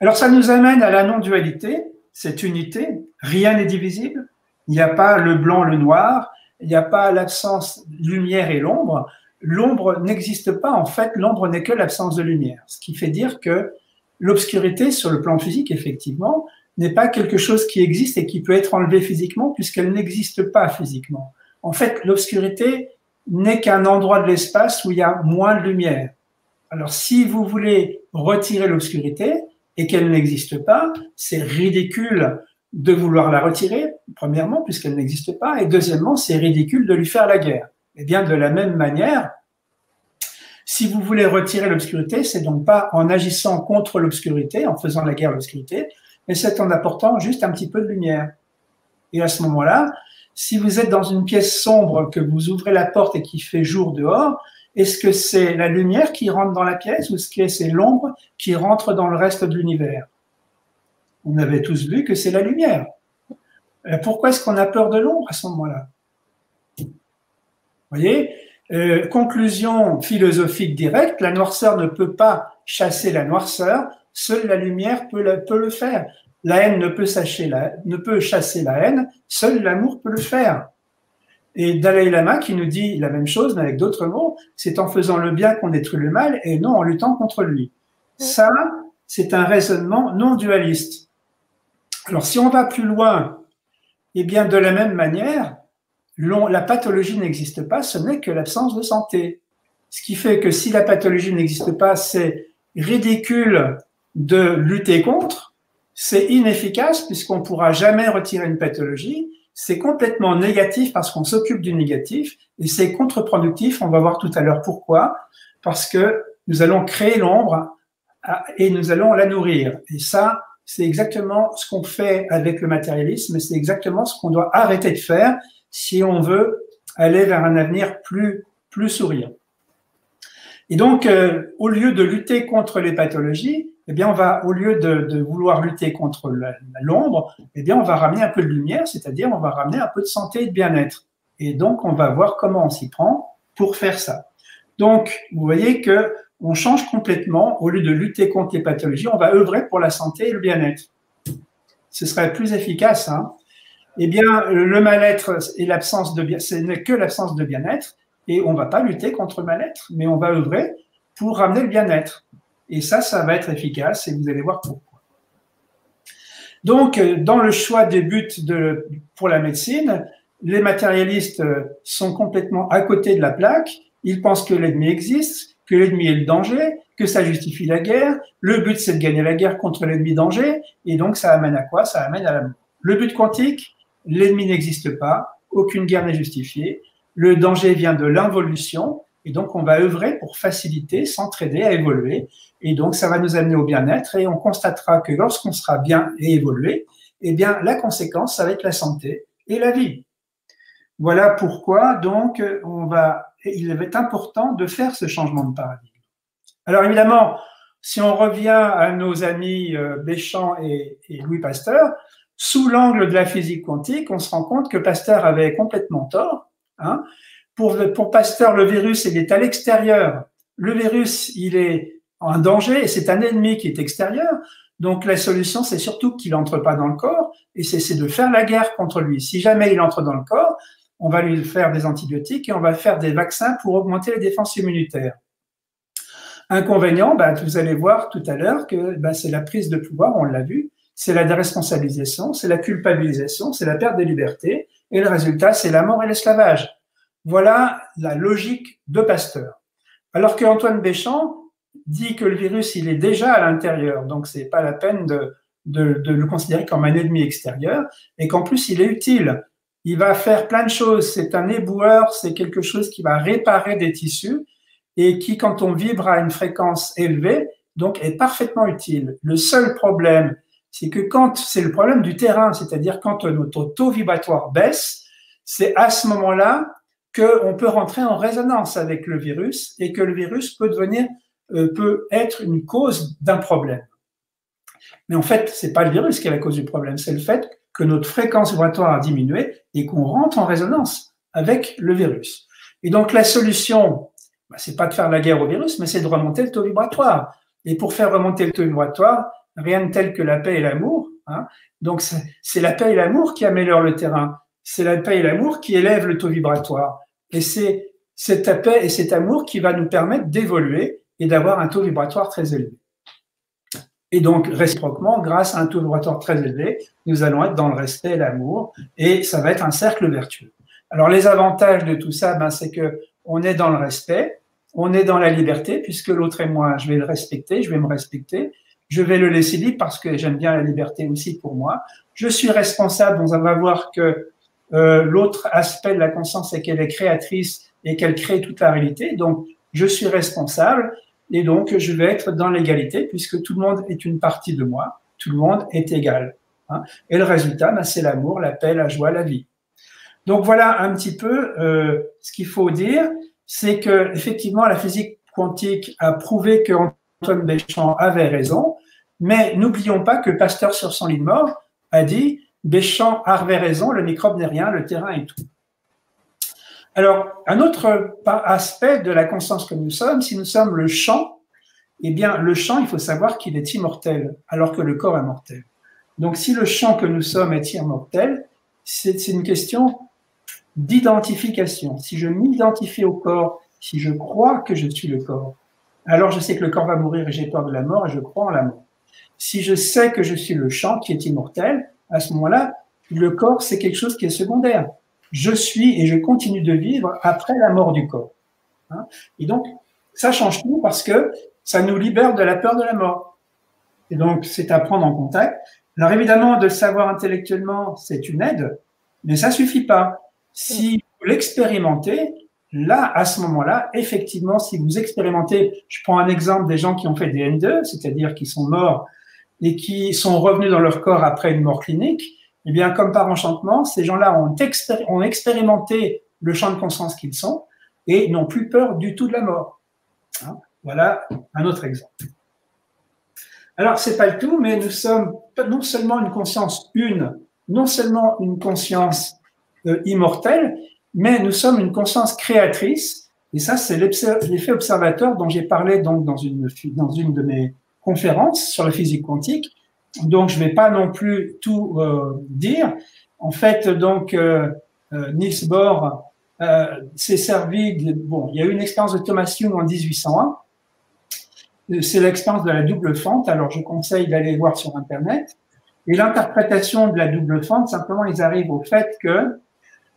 Alors ça nous amène à la non-dualité, cette unité, rien n'est divisible, il n'y a pas le blanc, le noir, il n'y a pas l'absence de lumière et l'ombre, l'ombre n'existe pas, en fait l'ombre n'est que l'absence de lumière, ce qui fait dire que l'obscurité sur le plan physique, effectivement, n'est pas quelque chose qui existe et qui peut être enlevé physiquement puisqu'elle n'existe pas physiquement. En fait, l'obscurité n'est qu'un endroit de l'espace où il y a moins de lumière. Alors si vous voulez retirer l'obscurité, et qu'elle n'existe pas, c'est ridicule de vouloir la retirer, premièrement, puisqu'elle n'existe pas, et deuxièmement, c'est ridicule de lui faire la guerre. Eh bien, de la même manière, si vous voulez retirer l'obscurité, c'est donc pas en agissant contre l'obscurité, en faisant la guerre à l'obscurité, mais c'est en apportant juste un petit peu de lumière. Et à ce moment-là, si vous êtes dans une pièce sombre, que vous ouvrez la porte et qu'il fait jour dehors, est-ce que c'est la lumière qui rentre dans la pièce ou est-ce que c'est l'ombre qui rentre dans le reste de l'univers? On avait tous vu que c'est la lumière. Pourquoi est-ce qu'on a peur de l'ombre à ce moment-là? Vous voyez, conclusion philosophique directe, la noirceur ne peut pas chasser la noirceur, seule la lumière peut le faire. La haine ne peut chasser la haine, seul l'amour peut le faire. Et Dalai Lama qui nous dit la même chose, mais avec d'autres mots, c'est en faisant le bien qu'on détruit le mal et non en luttant contre lui. Ça, c'est un raisonnement non dualiste. Alors, si on va plus loin, eh bien, de la même manière, la pathologie n'existe pas, ce n'est que l'absence de santé. Ce qui fait que si la pathologie n'existe pas, c'est ridicule de lutter contre, c'est inefficace puisqu'on ne pourra jamais retirer une pathologie, c'est complètement négatif parce qu'on s'occupe du négatif et c'est contre-productif, on va voir tout à l'heure pourquoi, parce que nous allons créer l'ombre et nous allons la nourrir. Et ça, c'est exactement ce qu'on fait avec le matérialisme et c'est exactement ce qu'on doit arrêter de faire si on veut aller vers un avenir plus souriant. Et donc, au lieu de lutter contre les pathologies, eh bien, au lieu de vouloir lutter contre l'ombre, eh bien, on va ramener un peu de lumière, c'est-à-dire on va ramener un peu de santé et de bien-être. Et donc, on va voir comment on s'y prend pour faire ça. Donc, vous voyez que on change complètement. Au lieu de lutter contre les pathologies, on va œuvrer pour la santé et le bien-être. Ce serait plus efficace, hein. eh bien, le mal-être et l'absence de bien, ce n'est que l'absence de bien-être, et on ne va pas lutter contre le mal-être, mais on va œuvrer pour ramener le bien-être. Et ça va être efficace, et vous allez voir pourquoi. Donc, dans le choix des buts pour la médecine, les matérialistes sont complètement à côté de la plaque. Ils pensent que l'ennemi existe, que l'ennemi est le danger, que ça justifie la guerre. Le but, c'est de gagner la guerre contre l'ennemi danger. Et donc, ça amène à quoi? Ça amène à la mort. Le but quantique, l'ennemi n'existe pas, aucune guerre n'est justifiée. Le danger vient de l'involution. Et donc, on va œuvrer pour faciliter, s'entraider à évoluer. Et donc, ça va nous amener au bien-être. Et on constatera que lorsqu'on sera bien et évolué, eh bien, la conséquence, ça va être la santé et la vie. Voilà pourquoi, donc, il est important de faire ce changement de paradigme. Alors, évidemment, si on revient à nos amis Béchamp et Louis Pasteur, sous l'angle de la physique quantique, on se rend compte que Pasteur avait complètement tort. Hein. Pour Pasteur, le virus, il est à l'extérieur. Le virus, il est un danger et c'est un ennemi qui est extérieur. Donc, la solution, c'est surtout qu'il n'entre pas dans le corps et c'est de faire la guerre contre lui. Si jamais il entre dans le corps, on va lui faire des antibiotiques et on va faire des vaccins pour augmenter les défenses immunitaires. Inconvénient, vous allez voir tout à l'heure que c'est la prise de pouvoir, on l'a vu, c'est la déresponsabilisation, c'est la culpabilisation, c'est la perte des libertés et le résultat, c'est la mort et l'esclavage. Voilà la logique de Pasteur. Alors que Antoine Béchamp dit que le virus, il est déjà à l'intérieur, donc c'est pas la peine de le considérer comme un ennemi extérieur, et qu'en plus, il est utile. Il va faire plein de choses. C'est un éboueur, c'est quelque chose qui va réparer des tissus et qui, quand on vibre à une fréquence élevée, donc est parfaitement utile. Le seul problème, c'est que quand c'est le problème du terrain, c'est-à-dire quand notre taux vibratoire baisse, c'est à ce moment-là qu'on peut rentrer en résonance avec le virus et que le virus peut être une cause d'un problème. Mais en fait, c'est pas le virus qui est la cause du problème, c'est le fait que notre fréquence vibratoire a diminué et qu'on rentre en résonance avec le virus. Et donc, la solution, c'est pas de faire la guerre au virus, mais c'est de remonter le taux vibratoire. Et pour faire remonter le taux vibratoire, rien de tel que la paix et l'amour. Hein. Donc, c'est la paix et l'amour qui améliorent le terrain. C'est la paix et l'amour qui élèvent le taux vibratoire. Et c'est cette paix et cet amour qui va nous permettre d'évoluer et d'avoir un taux vibratoire très élevé. Et donc, réciproquement, grâce à un taux vibratoire très élevé, nous allons être dans le respect et l'amour, et ça va être un cercle vertueux. Alors, les avantages de tout ça, c'est que on est dans le respect, on est dans la liberté, puisque l'autre et moi, je vais le respecter, je vais me respecter, je vais le laisser libre parce que j'aime bien la liberté aussi pour moi. Je suis responsable, on va voir que l'autre aspect de la conscience, c'est qu'elle est créatrice et qu'elle crée toute la réalité. Donc, je suis responsable. Et donc, je vais être dans l'égalité puisque tout le monde est une partie de moi, tout le monde est égal. Hein. Et le résultat, c'est l'amour, la paix, la joie, la vie. Donc voilà un petit peu ce qu'il faut dire, c'est que effectivement la physique quantique a prouvé que Antoine Béchamp avait raison, mais n'oublions pas que Pasteur sur son lit de mort a dit Béchamp avait raison, le microbe n'est rien, le terrain est tout. Alors, un autre aspect de la conscience que nous sommes, si nous sommes le champ, eh bien, le champ, il faut savoir qu'il est immortel, alors que le corps est mortel. Donc, si le champ que nous sommes est immortel, c'est une question d'identification. Si je m'identifie au corps, si je crois que je suis le corps, alors je sais que le corps va mourir et j'ai peur de la mort et je crois en la mort. Si je sais que je suis le champ qui est immortel, à ce moment-là, le corps, c'est quelque chose qui est secondaire. Je suis et je continue de vivre après la mort du corps. Hein. Et donc, ça change tout parce que ça nous libère de la peur de la mort. Et donc, c'est à prendre en contact. Alors évidemment, de le savoir intellectuellement, c'est une aide, mais ça suffit pas. Si vous l'expérimentez, là, à ce moment-là, effectivement, si vous expérimentez, je prends un exemple des gens qui ont fait des N2, c'est-à-dire qui sont morts et qui sont revenus dans leur corps après une mort clinique, eh bien, comme par enchantement, ces gens-là ont expérimenté le champ de conscience qu'ils sont et n'ont plus peur du tout de la mort. Hein, voilà un autre exemple. Alors, c'est pas le tout, mais nous sommes non seulement une conscience une, non seulement une conscience immortelle, mais nous sommes une conscience créatrice. Et ça, c'est l'effet observateur dont j'ai parlé donc dans une de mes conférences sur la physique quantique. Donc, je ne vais pas non plus tout dire, En fait, donc, Niels Bohr s'est servi bon, il y a eu une expérience de Thomas Young en 1801. C'est l'expérience de la double fente. Alors, je conseille d'aller voir sur Internet. Et l'interprétation de la double fente, simplement, ils arrivent au fait que,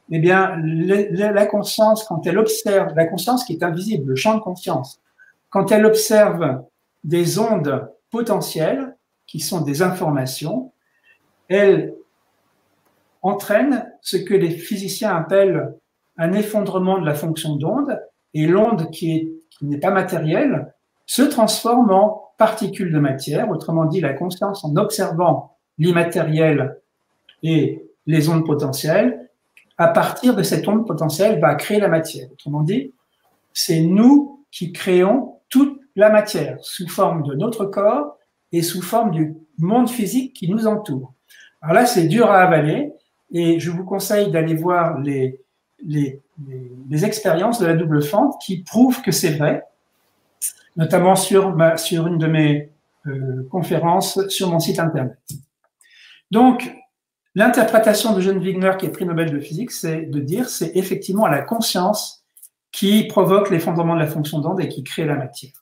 eh bien, la conscience, quand elle observe, la conscience qui est invisible, le champ de conscience, quand elle observe des ondes potentielles, qui sont des informations, elle entraîne ce que les physiciens appellent un effondrement de la fonction d'onde, et l'onde qui n'est pas matérielle se transforme en particules de matière. Autrement dit, la conscience, en observant l'immatériel et les ondes potentielles, à partir de cette onde potentielle, va créer la matière. Autrement dit, c'est nous qui créons toute la matière sous forme de notre corps et sous forme du monde physique qui nous entoure. Alors là, c'est dur à avaler et je vous conseille d'aller voir les expériences de la double fente qui prouvent que c'est vrai, notamment sur une de mes conférences sur mon site internet. Donc, l'interprétation de John Wigner, qui est prix Nobel de physique, c'est de dire c'est effectivement la conscience qui provoque l'effondrement de la fonction d'onde et qui crée la matière.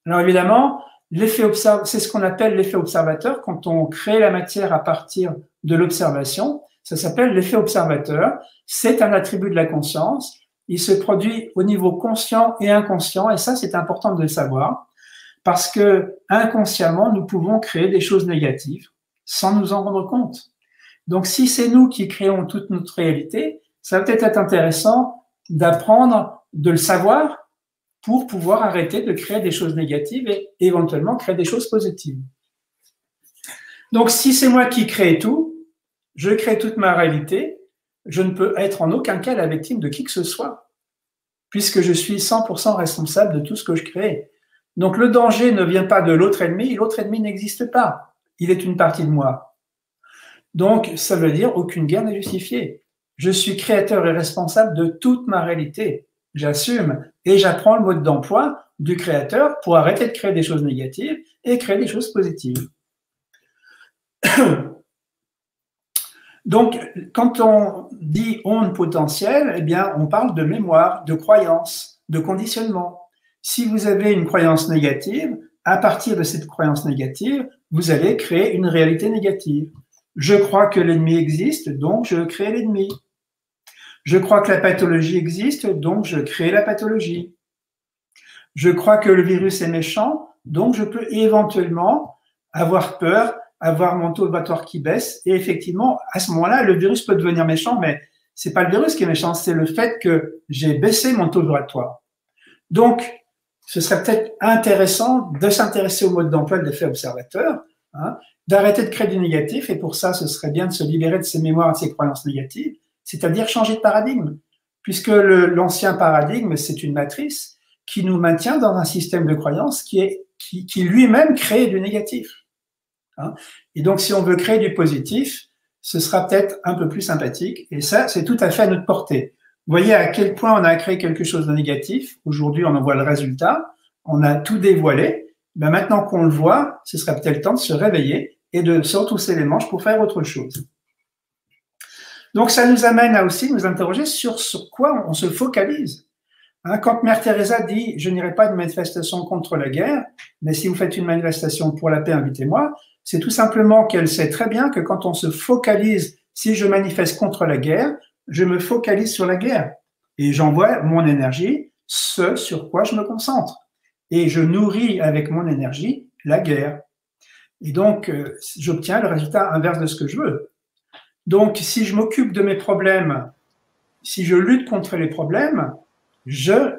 Alors évidemment, c'est ce qu'on appelle l'effet observateur. Quand on crée la matière à partir de l'observation, ça s'appelle l'effet observateur. C'est un attribut de la conscience. Il se produit au niveau conscient et inconscient, et ça, c'est important de le savoir, parce que inconsciemment, nous pouvons créer des choses négatives sans nous en rendre compte. Donc, si c'est nous qui créons toute notre réalité, ça va peut-être être intéressant d'apprendre, de le savoir, pour pouvoir arrêter de créer des choses négatives et éventuellement créer des choses positives. Donc, si c'est moi qui crée tout, je crée toute ma réalité, je ne peux être en aucun cas la victime de qui que ce soit, puisque je suis 100% responsable de tout ce que je crée. Donc, le danger ne vient pas de l'autre ennemi n'existe pas. Il est une partie de moi. Donc, ça veut dire aucune guerre n'est justifiée. Je suis créateur et responsable de toute ma réalité. J'assume et j'apprends le mode d'emploi du créateur pour arrêter de créer des choses négatives et créer des choses positives. Donc, quand on dit onde potentielle, eh bien, on parle de mémoire, de croyance, de conditionnement. Si vous avez une croyance négative, à partir de cette croyance négative, vous allez créer une réalité négative. Je crois que l'ennemi existe, donc je crée l'ennemi. Je crois que la pathologie existe, donc je crée la pathologie. Je crois que le virus est méchant, donc je peux éventuellement avoir peur, avoir mon taux vibratoire qui baisse, et effectivement, à ce moment-là, le virus peut devenir méchant, mais c'est pas le virus qui est méchant, c'est le fait que j'ai baissé mon taux vibratoire. Donc, ce serait peut-être intéressant de s'intéresser au mode d'emploi de l'effet observateur, hein, d'arrêter de créer du négatif, et pour ça, ce serait bien de se libérer de ses mémoires et de ses croyances négatives, c'est-à-dire changer de paradigme, puisque l'ancien paradigme, c'est une matrice qui nous maintient dans un système de croyances qui lui-même crée du négatif. Hein. Et donc, si on veut créer du positif, ce sera peut-être un peu plus sympathique, et ça, c'est tout à fait à notre portée. Vous voyez à quel point on a créé quelque chose de négatif. Aujourd'hui, on en voit le résultat. On a tout dévoilé. Ben maintenant qu'on le voit, ce serait peut-être le temps de se réveiller et de se retrousser les manches pour faire autre chose. Donc, ça nous amène à aussi nous interroger sur quoi on se focalise. Hein, quand Mère Teresa dit « Je n'irai pas à une manifestation contre la guerre, mais si vous faites une manifestation pour la paix, invitez-moi », c'est tout simplement qu'elle sait très bien que quand on se focalise, si je manifeste contre la guerre, je me focalise sur la guerre et j'envoie mon énergie, ce sur quoi je me concentre. Et je nourris avec mon énergie la guerre. Et donc, j'obtiens le résultat inverse de ce que je veux. Donc, si je m'occupe de mes problèmes, si je lutte contre les problèmes, je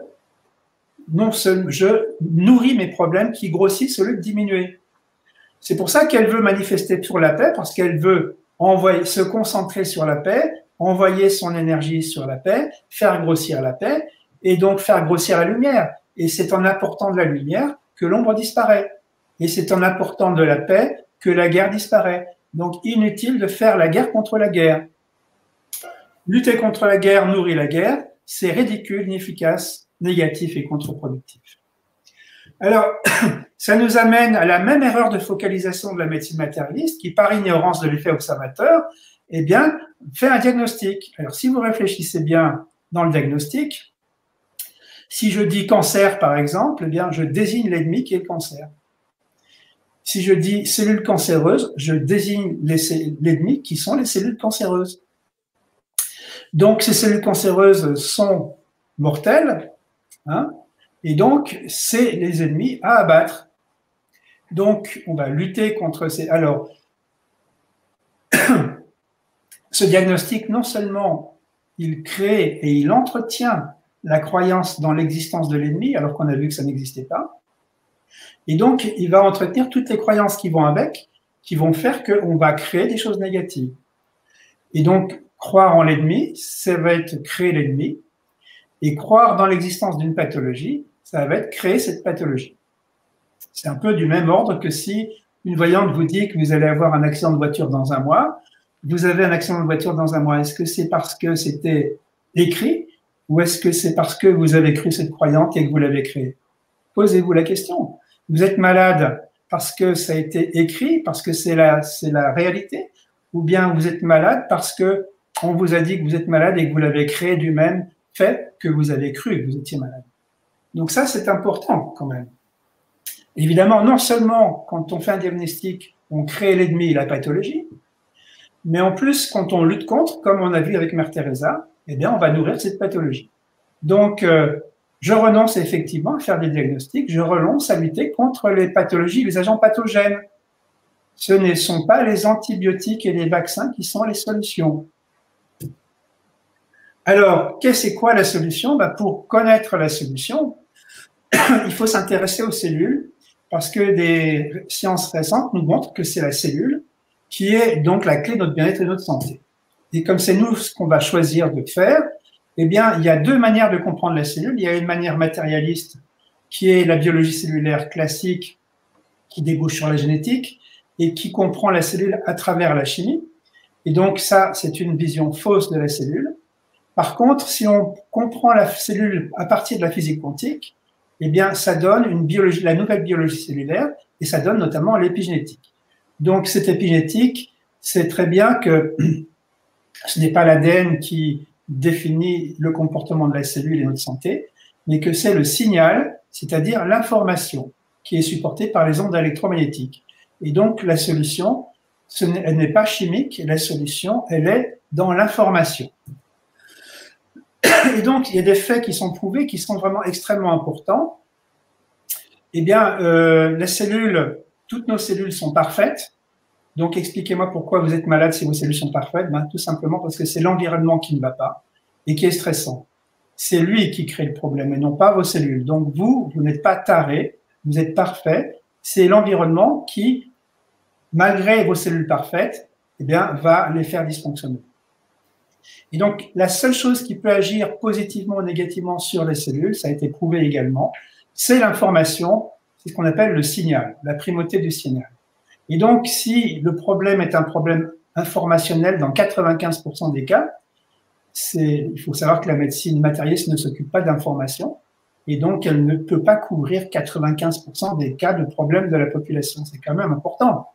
nourris mes problèmes qui grossissent au lieu de diminuer. C'est pour ça qu'elle veut manifester pour la paix, parce qu'elle veut se concentrer sur la paix, envoyer son énergie sur la paix, faire grossir la paix, et donc faire grossir la lumière. Et c'est en apportant de la lumière que l'ombre disparaît. Et c'est en apportant de la paix que la guerre disparaît. Donc, inutile de faire la guerre contre la guerre. Lutter contre la guerre nourrit la guerre, c'est ridicule, inefficace, négatif et contre-productif. Alors, ça nous amène à la même erreur de focalisation de la médecine matérialiste qui, par ignorance de l'effet observateur, eh bien, fait un diagnostic. Alors, si vous réfléchissez bien dans le diagnostic, si je dis cancer, par exemple, eh bien, je désigne l'ennemi qui est le cancer. Si je dis cellules cancéreuses, je désigne l'ennemi qui sont les cellules cancéreuses. Donc, ces cellules cancéreuses sont mortelles, hein, et donc, c'est les ennemis à abattre. Donc, on va lutter contre ces... Alors, ce diagnostic, non seulement il crée et il entretient la croyance dans l'existence de l'ennemi, alors qu'on a vu que ça n'existait pas, et donc, il va entretenir toutes les croyances qui vont avec, qui vont faire qu'on va créer des choses négatives. Et donc, croire en l'ennemi, ça va être créer l'ennemi, et croire dans l'existence d'une pathologie, ça va être créer cette pathologie. C'est un peu du même ordre que si une voyante vous dit que vous allez avoir un accident de voiture dans un mois, vous avez un accident de voiture dans un mois, est-ce que c'est parce que c'était écrit ou est-ce que c'est parce que vous avez cru cette croyance et que vous l'avez créée? Posez-vous la question. Vous êtes malade parce que ça a été écrit, parce que c'est la réalité, ou bien vous êtes malade parce que on vous a dit que vous êtes malade et que vous l'avez créé du même fait que vous avez cru que vous étiez malade. Donc ça, c'est important quand même. Évidemment, non seulement quand on fait un diagnostic, on crée l'ennemi et la pathologie, mais en plus, quand on lutte contre, comme on a vu avec Mère Teresa, eh bien, on va nourrir cette pathologie. Donc, je renonce effectivement à faire des diagnostics, je renonce à lutter contre les pathologies, les agents pathogènes. Ce ne sont pas les antibiotiques et les vaccins qui sont les solutions. Alors, c'est quoi la solution? Pour connaître la solution, il faut s'intéresser aux cellules, parce que des sciences récentes nous montrent que c'est la cellule qui est donc la clé de notre bien-être et de notre santé. Et comme c'est nous ce qu'on va choisir de faire, eh bien, il y a deux manières de comprendre la cellule. Il y a une manière matérialiste, qui est la biologie cellulaire classique, qui débouche sur la génétique, et qui comprend la cellule à travers la chimie. Et donc, ça, c'est une vision fausse de la cellule. Par contre, si on comprend la cellule à partir de la physique quantique, eh bien, ça donne une biologie, la nouvelle biologie cellulaire, et ça donne notamment l'épigénétique. Donc, cette épigénétique, c'est très bien que ce n'est pas l'ADN qui définit le comportement de la cellule et notre santé, mais que c'est le signal, c'est-à-dire l'information, qui est supportée par les ondes électromagnétiques. Et donc, la solution, elle n'est pas chimique, la solution, elle est dans l'information. Et donc, il y a des faits qui sont prouvés, qui sont vraiment extrêmement importants. Eh bien, la cellule, toutes nos cellules sont parfaites. Donc, expliquez-moi pourquoi vous êtes malade si vos cellules sont parfaites. Tout simplement parce que c'est l'environnement qui ne va pas et qui est stressant. C'est lui qui crée le problème et non pas vos cellules. Donc, vous n'êtes pas taré, vous êtes parfait. C'est l'environnement qui, malgré vos cellules parfaites, eh bien, va les faire dysfonctionner. Et donc, la seule chose qui peut agir positivement ou négativement sur les cellules, ça a été prouvé également, c'est l'information, c'est ce qu'on appelle le signal, la primauté du signal. Et donc, si le problème est un problème informationnel dans 95% des cas, il faut savoir que la médecine matérialiste ne s'occupe pas d'information, et donc elle ne peut pas couvrir 95% des cas de problèmes de la population. C'est quand même important.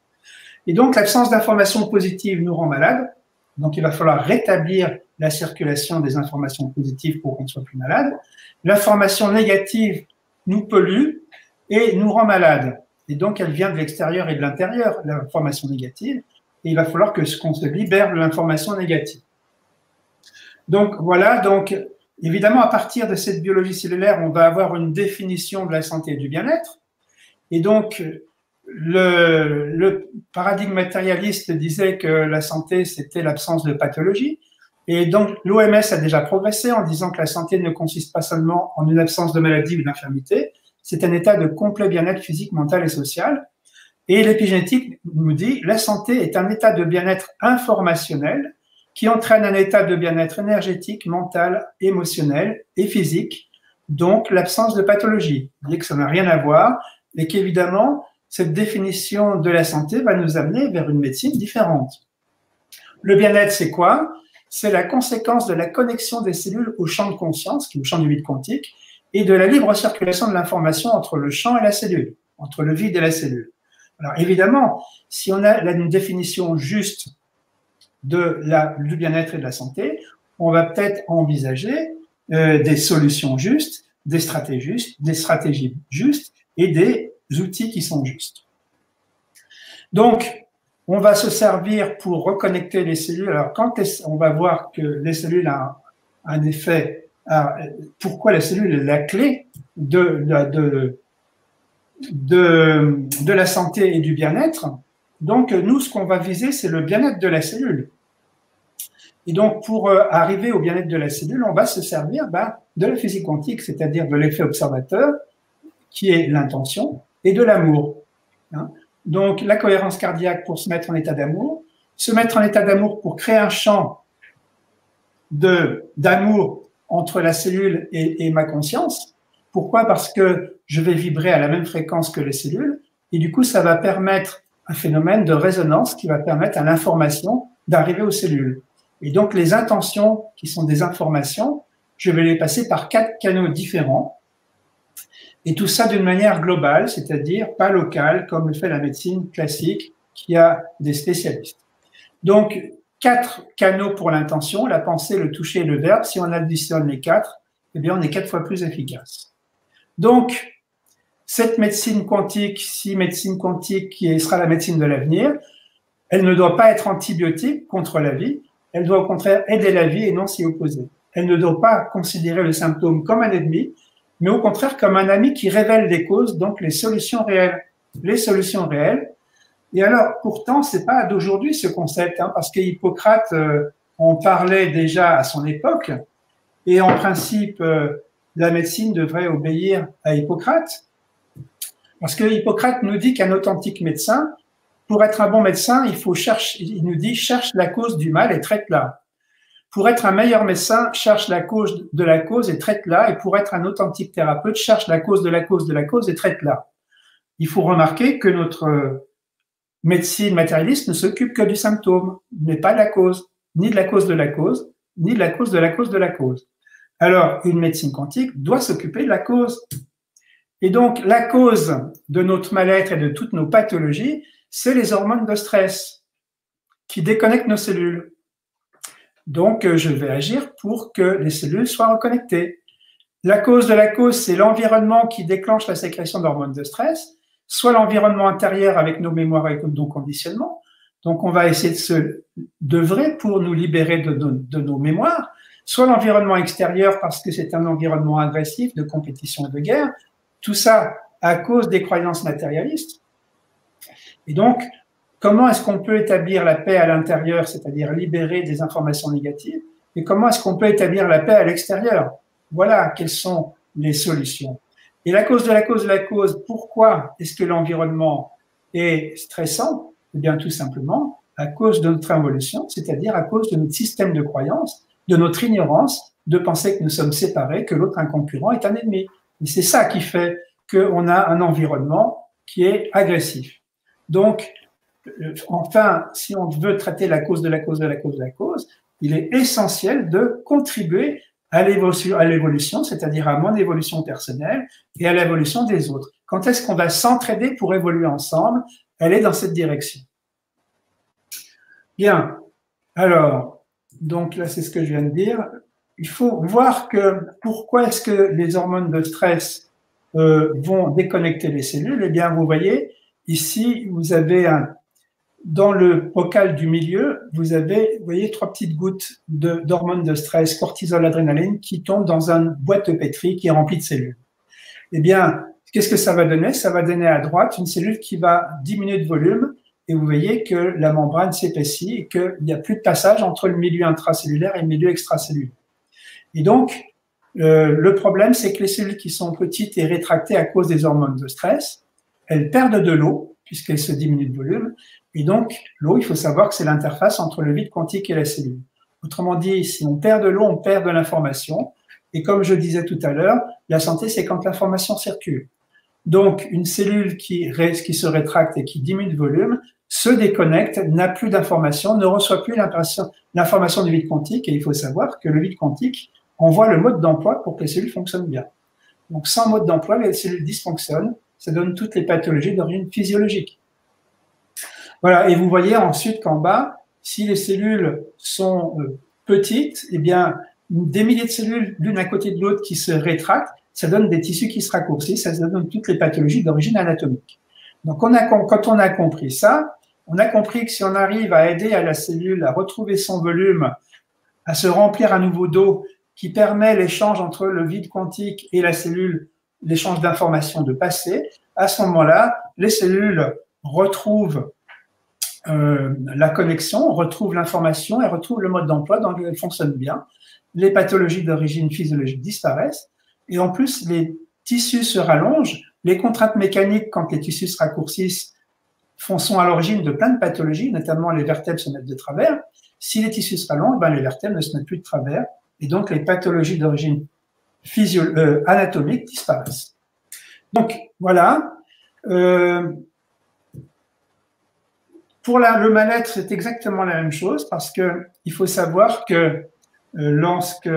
Et donc, l'absence d'information positive nous rend malades. Donc, il va falloir rétablir la circulation des informations positives pour qu'on ne soit plus malade. L'information négative nous pollue et nous rend malade. Et donc, elle vient de l'extérieur et de l'intérieur, l'information négative. Et il va falloir qu'on se libère de l'information négative. Donc, voilà. Donc, évidemment, à partir de cette biologie cellulaire, on va avoir une définition de la santé et du bien-être. Et donc, le paradigme matérialiste disait que la santé, c'était l'absence de pathologie. Et donc, l'OMS a déjà progressé en disant que la santé ne consiste pas seulement en une absence de maladie ou d'infirmité, c'est un état de complet bien-être physique, mental et social. Et l'épigénétique nous dit, la santé est un état de bien-être informationnel qui entraîne un état de bien-être énergétique, mental, émotionnel et physique, donc l'absence de pathologie. Vous voyez que ça n'a rien à voir et qu'évidemment, cette définition de la santé va nous amener vers une médecine différente. Le bien-être, c'est quoi? C'est la conséquence de la connexion des cellules au champ de conscience, qui est le champ du vide quantique, et de la libre circulation de l'information entre le champ et la cellule, entre le vide et la cellule. Alors évidemment, si on a une définition juste du bien-être et de la santé, on va peut-être envisager des solutions justes, des stratégies justes et des outils qui sont justes. Donc, on va se servir pour reconnecter les cellules. Alors, quand on va voir que les cellules ont un effet, pourquoi la cellule est la clé de la santé et du bien-être. Donc, nous, ce qu'on va viser, c'est le bien-être de la cellule. Et donc, pour arriver au bien-être de la cellule, on va se servir de la physique quantique, c'est-à-dire de l'effet observateur, qui est l'intention, et de l'amour. Donc, la cohérence cardiaque pour se mettre en état d'amour, se mettre en état d'amour pour créer un champ d'amour entre la cellule et ma conscience. Pourquoi? Parce que je vais vibrer à la même fréquence que les cellules, et du coup, ça va permettre un phénomène de résonance qui va permettre à l'information d'arriver aux cellules. Et donc, les intentions qui sont des informations, je vais les passer par 4 canaux différents. Et tout ça d'une manière globale, c'est-à-dire pas locale, comme le fait la médecine classique, qui a des spécialistes. Donc, 4 canaux pour l'intention, la pensée, le toucher et le verbe. Si on additionne les 4, eh bien, on est 4 fois plus efficace. Donc, cette médecine quantique, qui sera la médecine de l'avenir, elle ne doit pas être antibiotique contre la vie. Elle doit au contraire aider la vie et non s'y opposer. Elle ne doit pas considérer le symptôme comme un ennemi, mais au contraire comme un ami qui révèle des causes, donc les solutions réelles. Les solutions réelles. Et alors, pourtant, c'est pas d'aujourd'hui ce concept, parce qu'Hippocrate en parlait déjà à son époque, et en principe, la médecine devrait obéir à Hippocrate, parce que Hippocrate nous dit qu'un authentique médecin, pour être un bon médecin, il nous dit, cherche la cause du mal et traite-la. Pour être un meilleur médecin, cherche la cause de la cause et traite-la. Et pour être un authentique thérapeute, cherche la cause de la cause de la cause et traite-la. Il faut remarquer que notre médecine matérialiste ne s'occupe que du symptôme, mais pas de la cause, ni de la cause de la cause, ni de la cause de la cause de la cause. Alors, une médecine quantique doit s'occuper de la cause. Et donc, la cause de notre mal-être et de toutes nos pathologies, c'est les hormones de stress qui déconnectent nos cellules. Donc, je vais agir pour que les cellules soient reconnectées. La cause de la cause, c'est l'environnement qui déclenche la sécrétion d'hormones de stress, soit l'environnement intérieur avec nos mémoires et nos conditionnements. Donc, on va essayer d'œuvrer pour nous libérer de nos mémoires, soit l'environnement extérieur parce que c'est un environnement agressif de compétition et de guerre. Tout ça à cause des croyances matérialistes. Et donc, comment est-ce qu'on peut établir la paix à l'intérieur, c'est-à-dire libérer des informations négatives, et comment est-ce qu'on peut établir la paix à l'extérieur? Voilà quelles sont les solutions. Et la cause de la cause de la cause, pourquoi est-ce que l'environnement est stressant? Eh bien, tout simplement à cause de notre involution, c'est-à-dire à cause de notre système de croyance, de notre ignorance, de penser que nous sommes séparés, que l'autre, un concurrent, est un ennemi. Et c'est ça qui fait qu'on a un environnement qui est agressif. Donc, enfin, si on veut traiter la cause de la cause de la cause de la cause, il est essentiel de contribuer à l'évolution, c'est-à-dire à mon évolution personnelle et à l'évolution des autres. Quand est-ce qu'on va s'entraider pour évoluer ensemble? Elle est dans cette direction. Bien. Alors, donc là, c'est ce que je viens de dire. Il faut voir que pourquoi est-ce que les hormones de stress vont déconnecter les cellules? Eh bien, vous voyez, ici, vous avez dans le bocal du milieu, vous voyez 3 petites gouttes d'hormones de stress, cortisol, adrénaline, qui tombent dans une boîte de pétri qui est remplie de cellules. Eh bien, qu'est-ce que ça va donner? Ça va donner à droite une cellule qui va diminuer de volume, et vous voyez que la membrane s'épaissit et qu'il n'y a plus de passage entre le milieu intracellulaire et le milieu extracellulaire. Et donc, le problème, c'est que les cellules qui sont petites et rétractées à cause des hormones de stress, elles perdent de l'eau, puisqu'elles se diminuent de volume. Et donc, l'eau, il faut savoir que c'est l'interface entre le vide quantique et la cellule. Autrement dit, si on perd de l'eau, on perd de l'information. Et comme je disais tout à l'heure, la santé, c'est quand l'information circule. Donc, une cellule qui se rétracte et qui diminue de volume se déconnecte, n'a plus d'information, ne reçoit plus l'information du vide quantique. Et il faut savoir que le vide quantique envoie le mode d'emploi pour que les cellules fonctionnent bien. Donc, sans mode d'emploi, les cellules dysfonctionnent. Ça donne toutes les pathologies d'origine physiologique. Voilà, et vous voyez ensuite qu'en bas, Si les cellules sont petites, eh bien, des milliers de cellules l'une à côté de l'autre qui se rétractent, ça donne des tissus qui se raccourcissent, ça donne toutes les pathologies d'origine anatomique. Donc, quand on a compris ça, on a compris que si on arrive à aider à la cellule à retrouver son volume, à se remplir à nouveau d'eau, qui permet l'échange entre le vide quantique et la cellule, l'échange d'informations de passer, à ce moment-là, les cellules retrouvent la connexion, retrouvent l'information et retrouvent le mode d'emploi dans lequel elles fonctionnent bien. Les pathologies d'origine physiologique disparaissent et en plus, les tissus se rallongent. Les contraintes mécaniques, quand les tissus se raccourcissent, sont à l'origine de plein de pathologies, notamment les vertèbres se mettent de travers. Si les tissus se rallongent, ben les vertèbres ne se mettent plus de travers et donc les pathologies d'origine anatomique disparaissent. Donc, voilà. Pour le mal-être, c'est exactement la même chose parce qu'il faut savoir que lorsque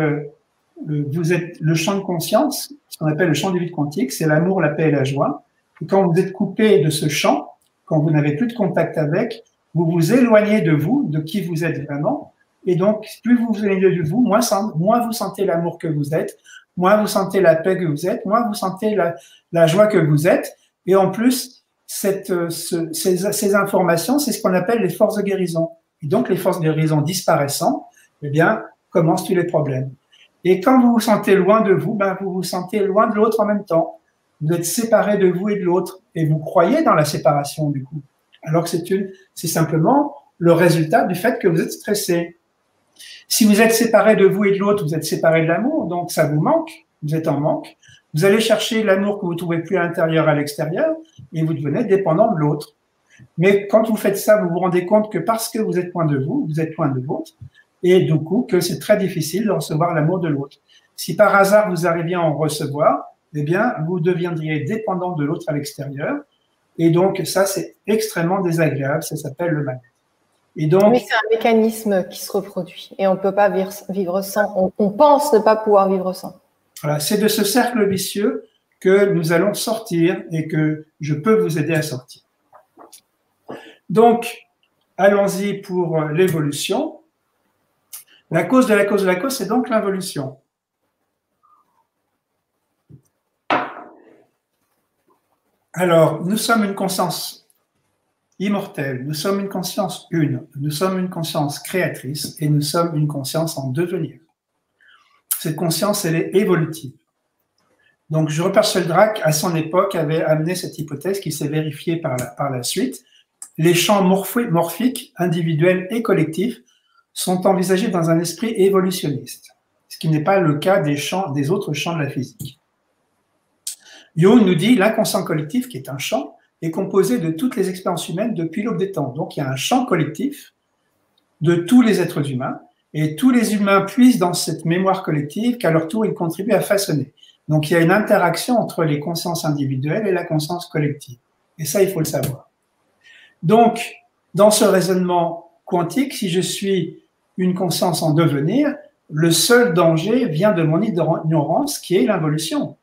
vous êtes le champ de conscience, ce qu'on appelle le champ du vide quantique, c'est l'amour, la paix et la joie. Et quand vous êtes coupé de ce champ, quand vous n'avez plus de contact avec, vous vous éloignez de vous, de qui vous êtes vraiment. Et donc, plus vous vous éloignez de vous, moins vous sentez l'amour que vous êtes, moins vous sentez la paix que vous êtes, moins vous sentez la joie que vous êtes. Et en plus, ces informations, c'est ce qu'on appelle les forces de guérison. Et donc, les forces de guérison disparaissant, eh bien, commencent tous les problèmes. Et quand vous vous sentez loin de vous, ben, vous vous sentez loin de l'autre en même temps. Vous êtes séparé de vous et de l'autre. Et vous croyez dans la séparation, du coup. Alors que c'est simplement le résultat du fait que vous êtes stressé. Si vous êtes séparé de vous et de l'autre, vous êtes séparé de l'amour, donc ça vous manque, vous êtes en manque. Vous allez chercher l'amour que vous ne trouvez plus à l'intérieur, à l'extérieur, et vous devenez dépendant de l'autre. Mais quand vous faites ça, vous vous rendez compte que parce que vous êtes loin de vous, vous êtes loin de l'autre, et du coup que c'est très difficile de recevoir l'amour de l'autre. Si par hasard vous arriviez à en recevoir, eh bien, vous deviendriez dépendant de l'autre à l'extérieur, et donc ça, c'est extrêmement désagréable, ça s'appelle le mal-être. Et donc, mais c'est un mécanisme qui se reproduit et on ne peut pas vivre sans. On pense ne pas pouvoir vivre sans. Voilà, c'est de ce cercle vicieux que nous allons sortir et que je peux vous aider à sortir. Donc, allons-y pour l'évolution. La cause de la cause de la cause, c'est donc l'involution. Alors, nous sommes une conscience immortelle, nous sommes une conscience une, nous sommes une conscience créatrice et nous sommes une conscience en devenir. Cette conscience, elle est évolutive. Donc, Rupert Sheldrake, à son époque, avait amené cette hypothèse qui s'est vérifiée par la suite. Les champs morphiques, individuels et collectifs, sont envisagés dans un esprit évolutionniste, ce qui n'est pas le cas des autres champs de la physique. Jung nous dit l'inconscient collectif, qui est un champ, est composé de toutes les expériences humaines depuis l'aube des temps. Donc, il y a un champ collectif de tous les êtres humains, et tous les humains puissent dans cette mémoire collective qu'à leur tour, ils contribuent à façonner. Donc, il y a une interaction entre les consciences individuelles et la conscience collective. Et ça, il faut le savoir. Donc, dans ce raisonnement quantique, si je suis une conscience en devenir, le seul danger vient de mon ignorance, qui est l'involution.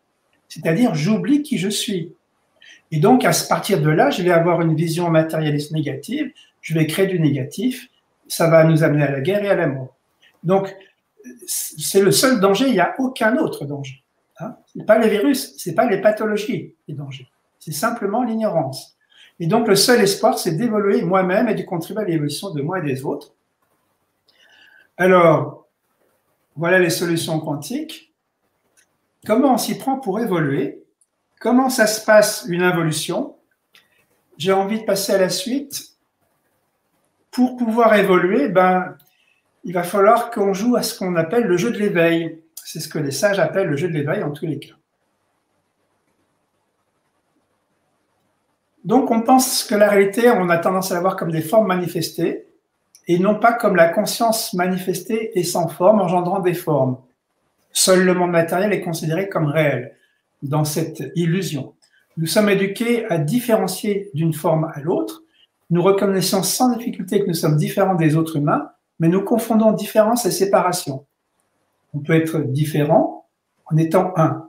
C'est-à-dire, j'oublie qui je suis. Et donc, à partir de là, je vais avoir une vision matérialiste négative, je vais créer du négatif, ça va nous amener à la guerre et à la mort. Donc, c'est le seul danger, il n'y a aucun autre danger. Hein, ce n'est pas les virus, ce n'est pas les pathologies, les dangers. C'est simplement l'ignorance. Et donc, le seul espoir, c'est d'évoluer moi-même et de contribuer à l'évolution de moi et des autres. Alors, voilà les solutions quantiques. Comment on s'y prend pour évoluer? Comment ça se passe une involution? J'ai envie de passer à la suite. Pour pouvoir évoluer, il va falloir qu'on joue à ce qu'on appelle le jeu de l'éveil. C'est ce que les sages appellent le jeu de l'éveil en tous les cas. Donc, on pense que la réalité, on a tendance à la voir comme des formes manifestées et non pas comme la conscience manifestée et sans forme, engendrant des formes. Seul le monde matériel est considéré comme réel dans cette illusion. Nous sommes éduqués à différencier d'une forme à l'autre. Nous reconnaissons sans difficulté que nous sommes différents des autres humains, mais nous confondons différence et séparation. On peut être différent en étant un.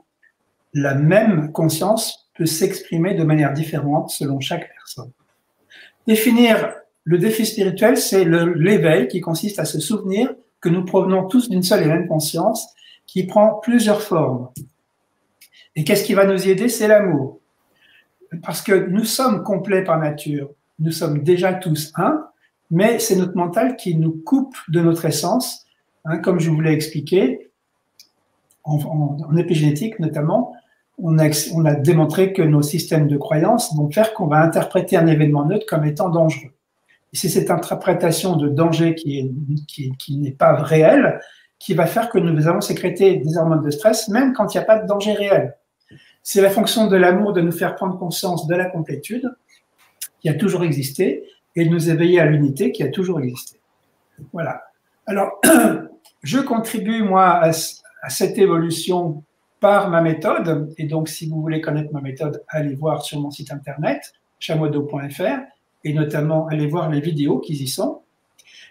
La même conscience peut s'exprimer de manière différente selon chaque personne. Définir Le défi spirituel, c'est l'éveil qui consiste à se souvenir que nous provenons tous d'une seule et même conscience qui prend plusieurs formes. Et qu'est-ce qui va nous y aider? C'est l'amour. Parce que nous sommes complets par nature. Nous sommes déjà tous un, mais c'est notre mental qui nous coupe de notre essence, hein, comme je vous l'ai expliqué, en épigénétique notamment. On a démontré que nos systèmes de croyances vont faire qu'on va interpréter un événement neutre comme étant dangereux. Et c'est cette interprétation de danger qui n'est pas réelle qui va faire que nous allons sécréter des hormones de stress même quand il n'y a pas de danger réel. C'est la fonction de l'amour de nous faire prendre conscience de la complétude qui a toujours existé et de nous éveiller à l'unité qui a toujours existé. Voilà. Alors, je contribue, moi, à cette évolution par ma méthode. Et donc, si vous voulez connaître ma méthode, allez voir sur mon site internet, chamodo.fr, et notamment allez voir les vidéos qui y sont.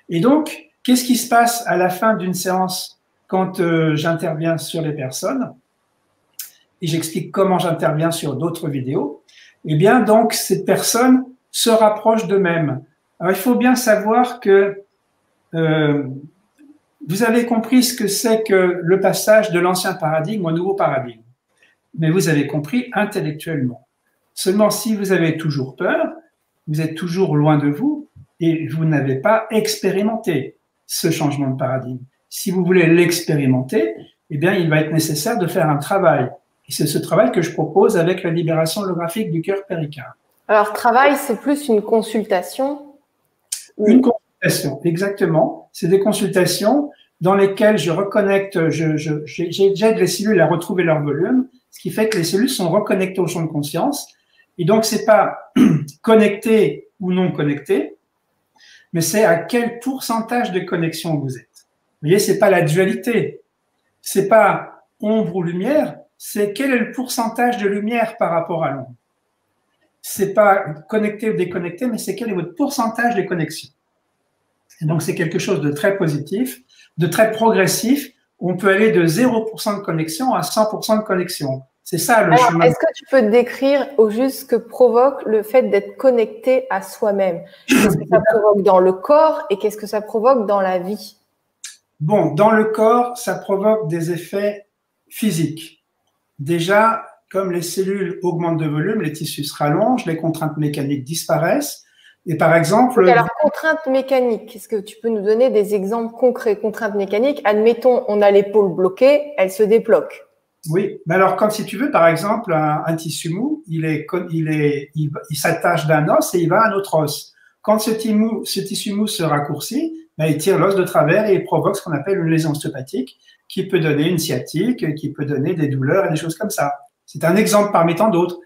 Et donc, qu'est-ce qui se passe à la fin d'une séance quand j'interviens sur les personnes? Et j'explique comment j'interviens sur d'autres vidéos. Eh bien, donc, ces personnes se rapprochent d'eux-mêmes. Alors, il faut bien savoir que vous avez compris ce que c'est que le passage de l'ancien paradigme au nouveau paradigme. Mais vous avez compris intellectuellement. Seulement, si vous avez toujours peur, vous êtes toujours loin de vous et vous n'avez pas expérimenté ce changement de paradigme. Si vous voulez l'expérimenter, eh bien, il va être nécessaire de faire un travail. Et c'est ce travail que je propose avec la libération holographique du cœur péricarde. Alors, travail, c'est plus une consultation? Une consultation, exactement. C'est des consultations dans lesquelles je reconnecte, j'aide les cellules à retrouver leur volume, ce qui fait que les cellules sont reconnectées au champ de conscience. Et donc, c'est pas connecté ou non connecté, mais c'est à quel pourcentage de connexion vous êtes. Vous voyez, c'est pas la dualité. C'est pas ombre ou lumière, c'est quel est le pourcentage de lumière par rapport à l'ombre. C'est pas connecté ou déconnecté, mais c'est quel est votre pourcentage de connexion. Et donc, c'est quelque chose de très positif, de très progressif. On peut aller de 0% de connexion à 100% de connexion. C'est ça le chemin. Est-ce que tu peux décrire au juste ce que provoque le fait d'être connecté à soi-même? Qu'est-ce que ça provoque dans le corps et qu'est-ce que ça provoque dans la vie? Bon, dans le corps, ça provoque des effets physiques. Déjà, comme les cellules augmentent de volume, les tissus se rallongent, les contraintes mécaniques disparaissent. Et par exemple… Donc, alors, contraintes mécaniques, est-ce que tu peux nous donner des exemples concrets? Contraintes mécaniques, admettons, on a l'épaule bloquée, elle se débloque. Oui, mais alors, comme si tu veux, par exemple, un tissu mou, il s'attache d'un os et il va à un autre os. Quand ce tissu mou se raccourcit, ben, il tire l'os de travers et il provoque ce qu'on appelle une lésion ostéopathique qui peut donner une sciatique, qui peut donner des douleurs et des choses comme ça. C'est un exemple parmi tant d'autres.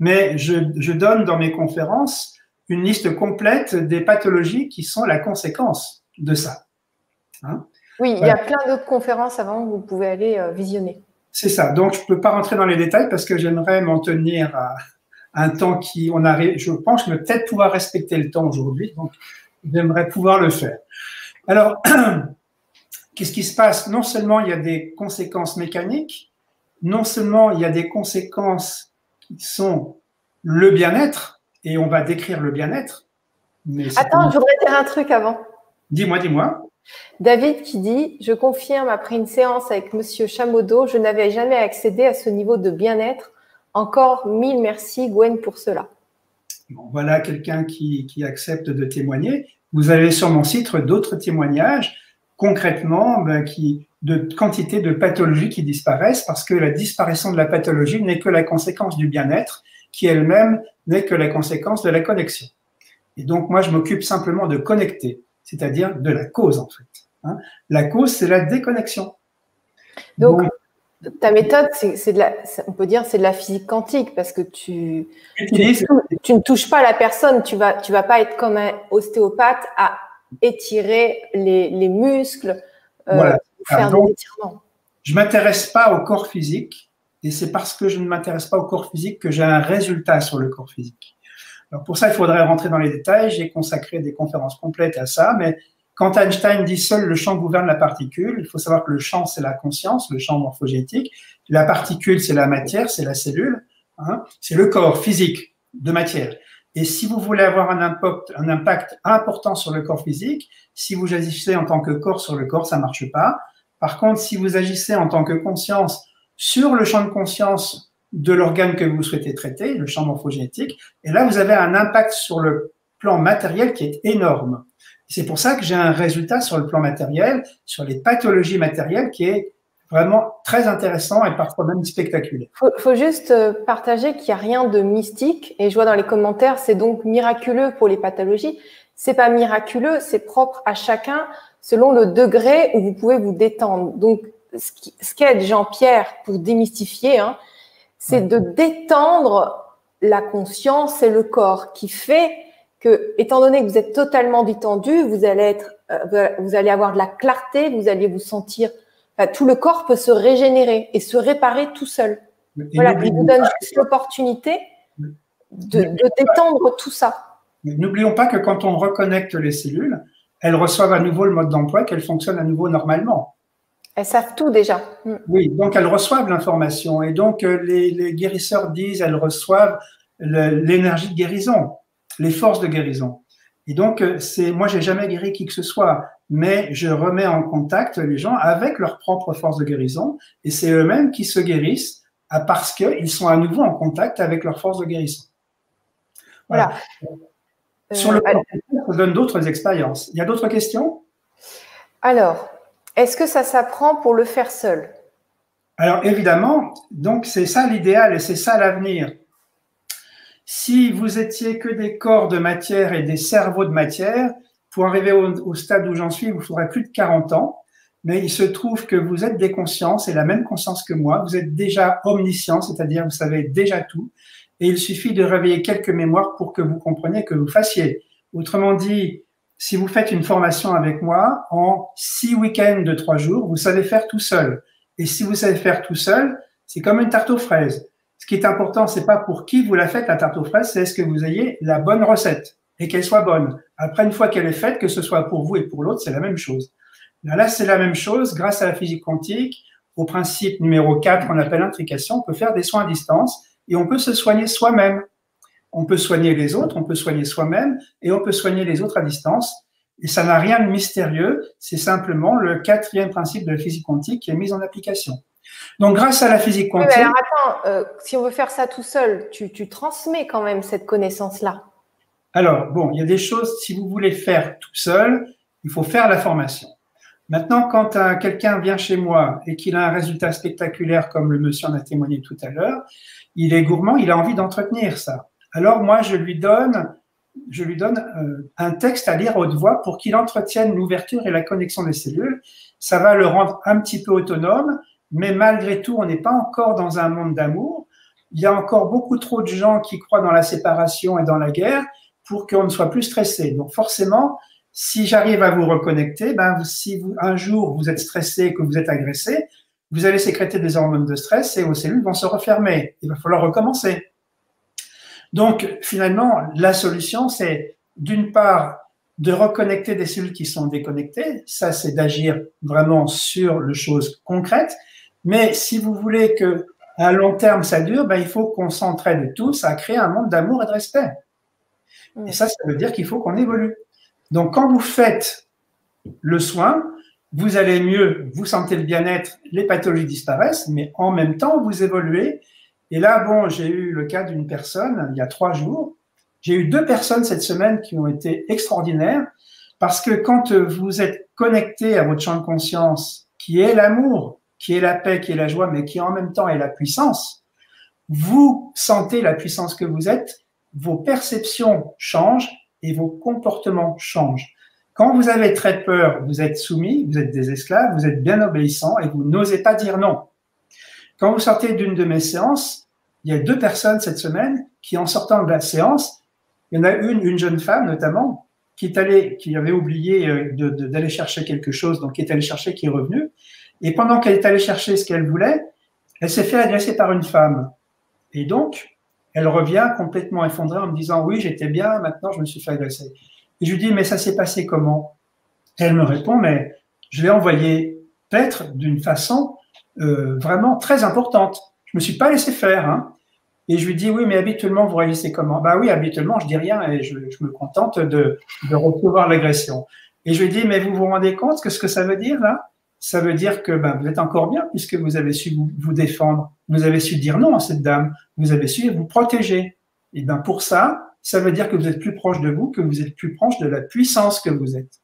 Mais je donne dans mes conférences une liste complète des pathologies qui sont la conséquence de ça. Hein? Oui, il y a plein d'autres conférences avant que vous pouvez aller visionner. C'est ça. Donc, je ne peux pas rentrer dans les détails parce que j'aimerais m'en tenir à un temps qui… je pense que je vais peut-être pouvoir respecter le temps aujourd'hui. Donc, j'aimerais pouvoir le faire. Alors, qu'est-ce qui se passe? Non seulement il y a des conséquences mécaniques, non seulement il y a des conséquences qui sont le bien-être, et on va décrire le bien-être. Attends, je voudrais dire un truc avant. Dis-moi, dis-moi. David qui dit « Je confirme, après une séance avec Monsieur Chamodo, je n'avais jamais accédé à ce niveau de bien-être. Encore 1000 merci Gwen pour cela. » Bon, voilà quelqu'un qui accepte de témoigner. Vous avez sur mon site d'autres témoignages, concrètement, de quantité de pathologies qui disparaissent parce que la disparition de la pathologie n'est que la conséquence du bien-être qui elle-même n'est que la conséquence de la connexion. Et donc, moi, je m'occupe simplement de connecter, c'est-à-dire de la cause, en fait. Hein. La cause, c'est la déconnexion. Donc, ta méthode, on peut dire, c'est de la physique quantique parce que tu ne touches pas la personne. Tu vas pas être comme un ostéopathe à étirer les muscles, voilà. Faire des étirements. Je ne m'intéresse pas au corps physique et c'est parce que je ne m'intéresse pas au corps physique que j'ai un résultat sur le corps physique. Alors pour ça, il faudrait rentrer dans les détails. J'ai consacré des conférences complètes à ça, mais quand Einstein dit seul le champ gouverne la particule, il faut savoir que le champ, c'est la conscience, le champ morphogénétique. La particule, c'est la matière, c'est la cellule. Hein, c'est le corps physique de matière. Et si vous voulez avoir un impact important sur le corps physique, si vous agissez en tant que corps sur le corps, ça marche pas. Par contre, si vous agissez en tant que conscience sur le champ de conscience de l'organe que vous souhaitez traiter, le champ morphogénétique, et là, vous avez un impact sur le plan matériel qui est énorme. C'est pour ça que j'ai un résultat sur le plan matériel, sur les pathologies matérielles, qui est vraiment très intéressant et parfois même spectaculaire. Faut juste partager qu'il n'y a rien de mystique. Et je vois dans les commentaires, c'est donc miraculeux pour les pathologies. C'est pas miraculeux, c'est propre à chacun selon le degré où vous pouvez vous détendre. Donc, ce qu'aide Jean-Pierre pour démystifier, hein, c'est de détendre la conscience et le corps, qui fait que, étant donné que vous êtes totalement détendu, vous allez avoir de la clarté, vous allez vous sentir, enfin, tout le corps peut se régénérer et se réparer tout seul. Voilà, il vous donne juste l'opportunité de détendre tout ça. N'oublions pas que quand on reconnecte les cellules, elles reçoivent à nouveau le mode d'emploi, qu'elles fonctionnent à nouveau normalement. Elles savent tout déjà. Oui, donc elles reçoivent l'information. Et donc les guérisseurs disent elles reçoivent l'énergie de guérison, les forces de guérison. Et donc, moi, j'ai jamais guéri qui que ce soit, mais je remets en contact les gens avec leurs propres forces de guérison, et c'est eux-mêmes qui se guérissent parce qu'ils sont à nouveau en contact avec leurs forces de guérison. Voilà. Sur le plan, ça donne d'autres expériences. Il y a d'autres questions? Alors, est-ce que ça s'apprend pour le faire seul? Alors, évidemment, donc c'est ça l'idéal et c'est ça l'avenir. Si vous étiez que des corps de matière et des cerveaux de matière, pour arriver au stade où j'en suis, il vous faudrait plus de 40 ans. Mais il se trouve que vous êtes des consciences et la même conscience que moi. Vous êtes déjà omniscient, c'est-à-dire vous savez déjà tout. Et il suffit de réveiller quelques mémoires pour que vous compreniez, que vous fassiez. Autrement dit, si vous faites une formation avec moi, en 6 week-ends de 3 jours, vous savez faire tout seul. Et si vous savez faire tout seul, c'est comme une tarte aux fraises. Ce qui est important, c'est pas pour qui vous la faites, la tarte aux fraises, c'est est-ce que vous ayez la bonne recette et qu'elle soit bonne. Après, une fois qu'elle est faite, que ce soit pour vous et pour l'autre, c'est la même chose. Là, c'est la même chose. Grâce à la physique quantique, au principe numéro 4 qu'on appelle intrication, on peut faire des soins à distance et on peut se soigner soi-même. On peut soigner les autres, on peut soigner soi-même et on peut soigner les autres à distance. Et ça n'a rien de mystérieux, c'est simplement le 4e principe de la physique quantique qui est mis en application. Donc, grâce à la physique quantique… Oui, alors attends, si on veut faire ça tout seul, tu transmets quand même cette connaissance-là. Alors, bon, il y a des choses, si vous voulez faire tout seul, il faut faire la formation. Maintenant, quand quelqu'un vient chez moi et qu'il a un résultat spectaculaire, comme le monsieur en a témoigné tout à l'heure, il est gourmand, il a envie d'entretenir ça. Alors, moi, je lui donne un texte à lire à haute voix pour qu'il entretienne l'ouverture et la connexion des cellules. Ça va le rendre un petit peu autonome, mais malgré tout, on n'est pas encore dans un monde d'amour. Il y a encore beaucoup trop de gens qui croient dans la séparation et dans la guerre pour qu'on ne soit plus stressé. Donc forcément, si j'arrive à vous reconnecter, si un jour vous êtes stressé et que vous êtes agressé, vous allez sécréter des hormones de stress et vos cellules vont se refermer. Il va falloir recommencer. Donc finalement, la solution, c'est d'une part de reconnecter des cellules qui sont déconnectées. Ça, c'est d'agir vraiment sur les choses concrètes. Mais si vous voulez que à long terme ça dure, il faut qu'on s'entraide tous à créer un monde d'amour et de respect. Et ça veut dire qu'il faut qu'on évolue. Donc, quand vous faites le soin, vous allez mieux, vous sentez le bien-être, les pathologies disparaissent, mais en même temps, vous évoluez. Et là, bon, j'ai eu le cas d'une personne, il y a 3 jours. J'ai eu 2 personnes cette semaine qui ont été extraordinaires parce que quand vous êtes connecté à votre champ de conscience, qui est l'amour, qui est la paix, qui est la joie, mais qui en même temps est la puissance, vous sentez la puissance que vous êtes, vos perceptions changent et vos comportements changent. Quand vous avez très peur, vous êtes soumis, vous êtes des esclaves, vous êtes bien obéissants et vous n'osez pas dire non. Quand vous sortez d'une de mes séances, il y a 2 personnes cette semaine qui, en sortant de la séance, il y en a une jeune femme notamment, qui avait oublié d'aller chercher quelque chose, donc qui est allée chercher, qui est revenue. Et pendant qu'elle est allée chercher ce qu'elle voulait, elle s'est fait agresser par une femme. Et donc, elle revient complètement effondrée en me disant « Oui, j'étais bien, maintenant je me suis fait agresser. » Et je lui dis « Mais ça s'est passé comment ?» Et elle me répond « Mais je l'ai envoyé paître d'une façon vraiment très importante. Je me suis pas laissé faire. Hein. » Et je lui dis, oui, mais habituellement, vous réagissez comment? Bah oui, habituellement, je dis rien et je me contente de recevoir l'agression. Et je lui dis, mais vous vous rendez compte que ce que ça veut dire là? Ça veut dire que ben, vous êtes encore bien puisque vous avez su vous défendre. Vous avez su dire non à cette dame. Vous avez su vous protéger. Et ben pour ça, ça veut dire que vous êtes plus proche de vous, que vous êtes plus proche de la puissance que vous êtes.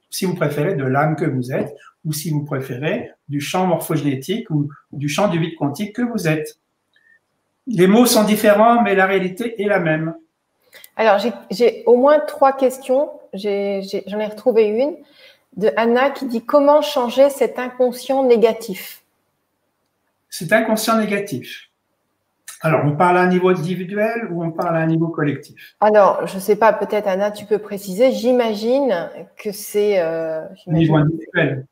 Si vous préférez, de l'âme que vous êtes, ou si vous préférez, du champ morphogénétique ou du champ du vide quantique que vous êtes. Les mots sont différents, mais la réalité est la même. Alors, j'ai au moins 3 questions. J'en ai retrouvé une de Anna qui dit « Comment changer cet inconscient négatif ?» Cet inconscient négatif. Alors, on parle à un niveau individuel ou on parle à un niveau collectif? Alors, je ne sais pas, peut-être Anna, tu peux préciser. J'imagine que c'est… niveau individuel.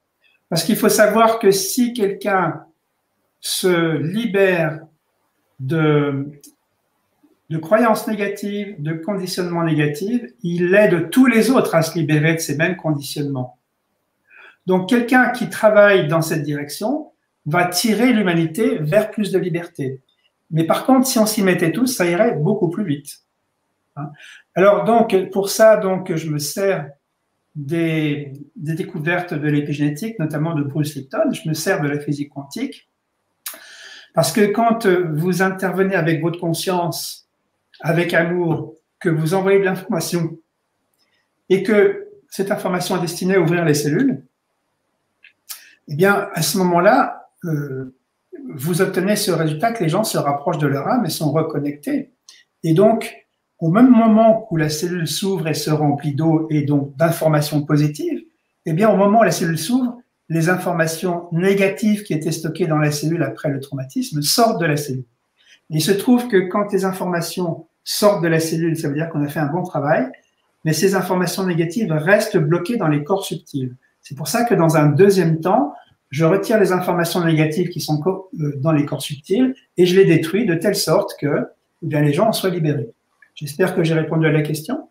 Parce qu'il faut savoir que si quelqu'un se libère de croyances négatives, de conditionnements négatifs, il aide tous les autres à se libérer de ces mêmes conditionnements. Donc, quelqu'un qui travaille dans cette direction va tirer l'humanité vers plus de liberté. Mais par contre, si on s'y mettait tous, ça irait beaucoup plus vite. Alors, donc, pour ça, donc, je me sers des découvertes de l'épigénétique, notamment de Bruce Lipton, je me sers de la physique quantique, parce que quand vous intervenez avec votre conscience, avec amour, que vous envoyez de l'information et que cette information est destinée à ouvrir les cellules, eh bien, à ce moment-là, vous obtenez ce résultat que les gens se rapprochent de leur âme et sont reconnectés. Et donc, au même moment où la cellule s'ouvre et se remplit d'eau et donc d'informations positives, eh bien, au moment où la cellule s'ouvre, les informations négatives qui étaient stockées dans la cellule après le traumatisme sortent de la cellule. Et il se trouve que quand les informations sortent de la cellule, ça veut dire qu'on a fait un bon travail, mais ces informations négatives restent bloquées dans les corps subtils. C'est pour ça que dans un deuxième temps, je retire les informations négatives qui sont dans les corps subtils et je les détruis de telle sorte que eh bien, les gens en soient libérés. J'espère que j'ai répondu à la question.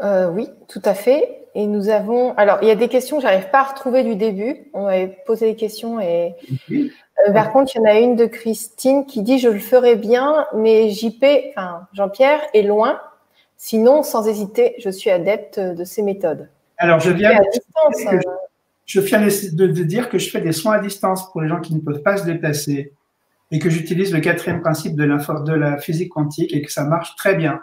Oui, tout à fait. Et nous avons… Alors, il y a des questions que je n'arrive pas à retrouver du début. On avait posé des questions et… Oui. Par contre, il y en a une de Christine qui dit « Je le ferai bien, mais Jean-Pierre est loin. Sinon, sans hésiter, je suis adepte de ces méthodes. » Alors, je viens de dire que je fais des soins à distance pour les gens qui ne peuvent pas se déplacer et que j'utilise le 4e principe de la physique quantique et que ça marche très bien.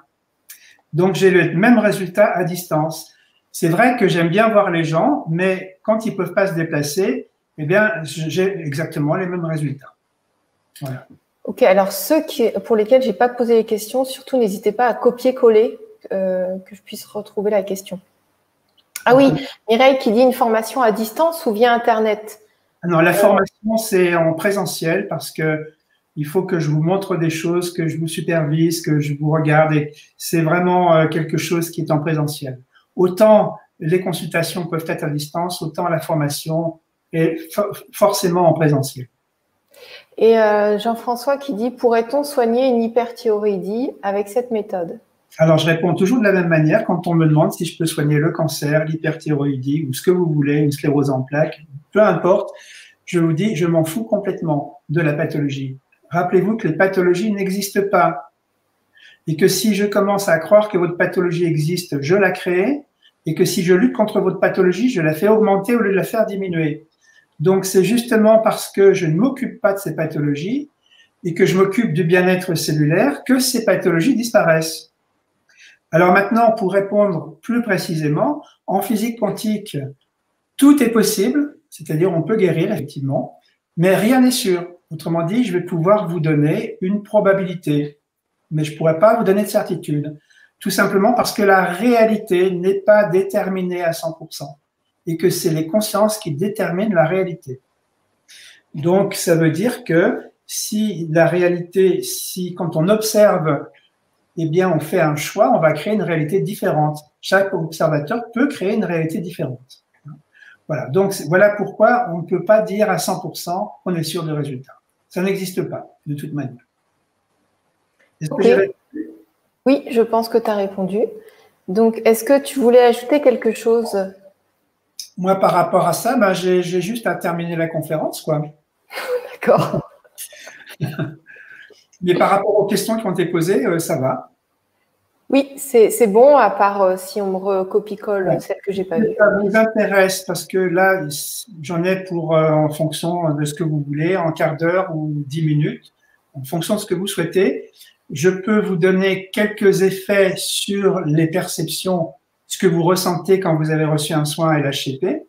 Donc, j'ai le même résultat à distance. C'est vrai que j'aime bien voir les gens, mais quand ils ne peuvent pas se déplacer, eh bien, j'ai exactement les mêmes résultats. Voilà. Ok, alors ceux pour lesquels je n'ai pas posé les questions, surtout n'hésitez pas à copier-coller, que je puisse retrouver la question. Ah oui, Mireille qui dit une formation à distance ou via Internet? Non, la formation, c'est en présentiel parce que il faut que je vous montre des choses, que je vous supervise, que je vous regarde. Et c'est vraiment quelque chose qui est en présentiel. Autant les consultations peuvent être à distance, autant la formation est forcément en présentiel. Et Jean-François qui dit « Pourrait-on soigner une hyperthyroïdie avec cette méthode ?» Alors, je réponds toujours de la même manière quand on me demande si je peux soigner le cancer, l'hyperthyroïdie ou ce que vous voulez, une sclérose en plaques, peu importe. Je vous dis, je m'en fous complètement de la pathologie. Rappelez-vous que les pathologies n'existent pas et que si je commence à croire que votre pathologie existe, je la crée et que si je lutte contre votre pathologie, je la fais augmenter au lieu de la faire diminuer. Donc, c'est justement parce que je ne m'occupe pas de ces pathologies et que je m'occupe du bien-être cellulaire que ces pathologies disparaissent. Alors maintenant, pour répondre plus précisément, en physique quantique, tout est possible, c'est-à-dire on peut guérir effectivement, mais rien n'est sûr. Autrement dit, je vais pouvoir vous donner une probabilité, mais je ne pourrais pas vous donner de certitude, tout simplement parce que la réalité n'est pas déterminée à 100% et que c'est les consciences qui déterminent la réalité. Donc, ça veut dire que si la réalité, quand on observe, eh bien, on fait un choix, on va créer une réalité différente. Chaque observateur peut créer une réalité différente. Voilà. Donc, voilà pourquoi on ne peut pas dire à 100% qu'on est sûr du résultat. Ça n'existe pas, de toute manière. Est-ce que j'ai répondu ? Oui, je pense que tu as répondu. Donc, est-ce que tu voulais ajouter quelque chose ? Moi, par rapport à ça, ben, j'ai juste à terminer la conférence, quoi. D'accord. Mais par rapport aux questions qui ont été posées, ça va. Oui, c'est bon, à part si on me recopie-colle celle que j'ai pas vue. Ça vous intéresse parce que là, j'en ai pour, en fonction de ce que vous voulez, en quart d'heure ou 10 minutes, en fonction de ce que vous souhaitez. Je peux vous donner quelques effets sur les perceptions, ce que vous ressentez quand vous avez reçu un soin LHCP.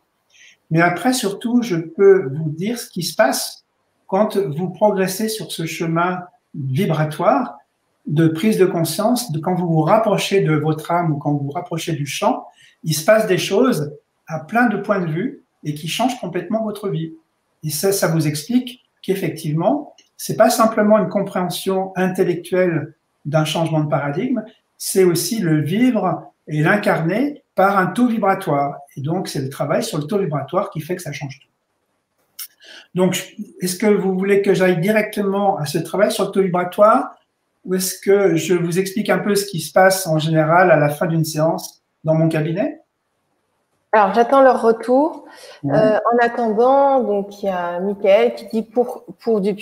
Mais après, surtout, je peux vous dire ce qui se passe quand vous progressez sur ce chemin vibratoire de prise de conscience, de quand vous vous rapprochez de votre âme ou quand vous vous rapprochez du champ, il se passe des choses à plein de points de vue et qui changent complètement votre vie. Et ça vous explique qu'effectivement, c'est pas simplement une compréhension intellectuelle d'un changement de paradigme, c'est aussi le vivre et l'incarner par un taux vibratoire. Et donc, c'est le travail sur le taux vibratoire qui fait que ça change tout. Donc, est-ce que vous voulez que j'aille directement à ce travail sur le taux vibratoire ou est-ce que je vous explique un peu ce qui se passe en général à la fin d'une séance dans mon cabinet? Alors, j'attends leur retour. Ouais. En attendant, donc il y a Michael qui dit pour du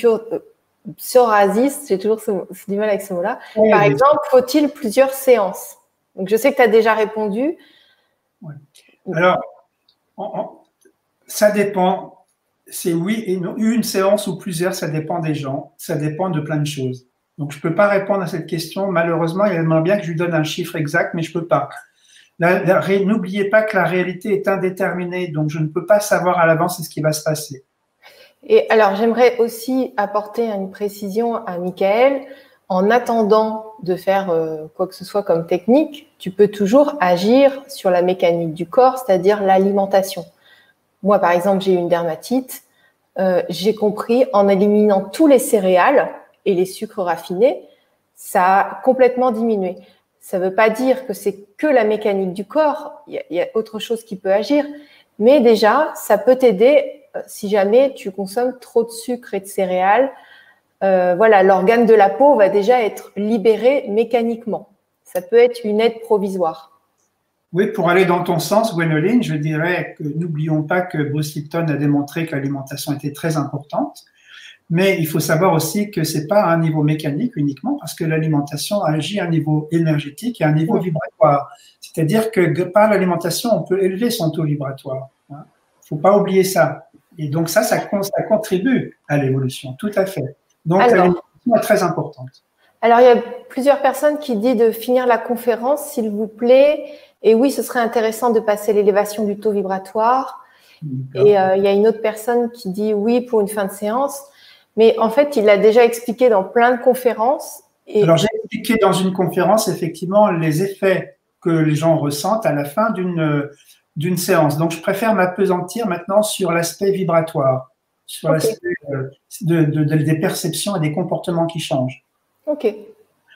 psoriasis, j'ai toujours du mal avec ce mot-là. Ouais, par exemple, faut-il plusieurs séances? Donc, je sais que tu as déjà répondu. Ouais. Alors, ça dépend. C'est oui et non. Une séance ou plusieurs, ça dépend des gens. Ça dépend de plein de choses. Donc, je ne peux pas répondre à cette question. Malheureusement, il aimerait bien que je lui donne un chiffre exact, mais je ne peux pas. N'oubliez pas que la réalité est indéterminée, donc je ne peux pas savoir à l'avance ce qui va se passer. Et alors, j'aimerais aussi apporter une précision à Michael. En attendant de faire quoi que ce soit comme technique, tu peux toujours agir sur la mécanique du corps, c'est-à-dire l'alimentation. Moi, par exemple, j'ai eu une dermatite. J'ai compris, en éliminant tous les céréales et les sucres raffinés, ça a complètement diminué. Ça ne veut pas dire que c'est que la mécanique du corps, il y a autre chose qui peut agir, mais déjà, ça peut t'aider si jamais tu consommes trop de sucre et de céréales. Voilà, l'organe de la peau va déjà être libéré mécaniquement. Ça peut être une aide provisoire. Oui, pour aller dans ton sens, Gwénoline, je dirais que n'oublions pas que Bruce Lipton a démontré que l'alimentation était très importante. Mais il faut savoir aussi que c'est pas à un niveau mécanique uniquement, parce que l'alimentation agit à un niveau énergétique et à un niveau vibratoire. C'est-à-dire que par l'alimentation, on peut élever son taux vibratoire. Il ne faut pas oublier ça. Et donc ça contribue à l'évolution, tout à fait. Donc l'alimentation est très importante. Alors, il y a plusieurs personnes qui disent de finir la conférence, s'il vous plaît. Et oui, ce serait intéressant de passer l'élévation du taux vibratoire. Et il y a une autre personne qui dit oui pour une fin de séance. Mais en fait, il l'a déjà expliqué dans plein de conférences. Alors, j'ai expliqué dans une conférence, effectivement, les effets que les gens ressentent à la fin d'une séance. Donc, je préfère m'appesantir maintenant sur l'aspect vibratoire, sur l'aspect des perceptions et des comportements qui changent. OK.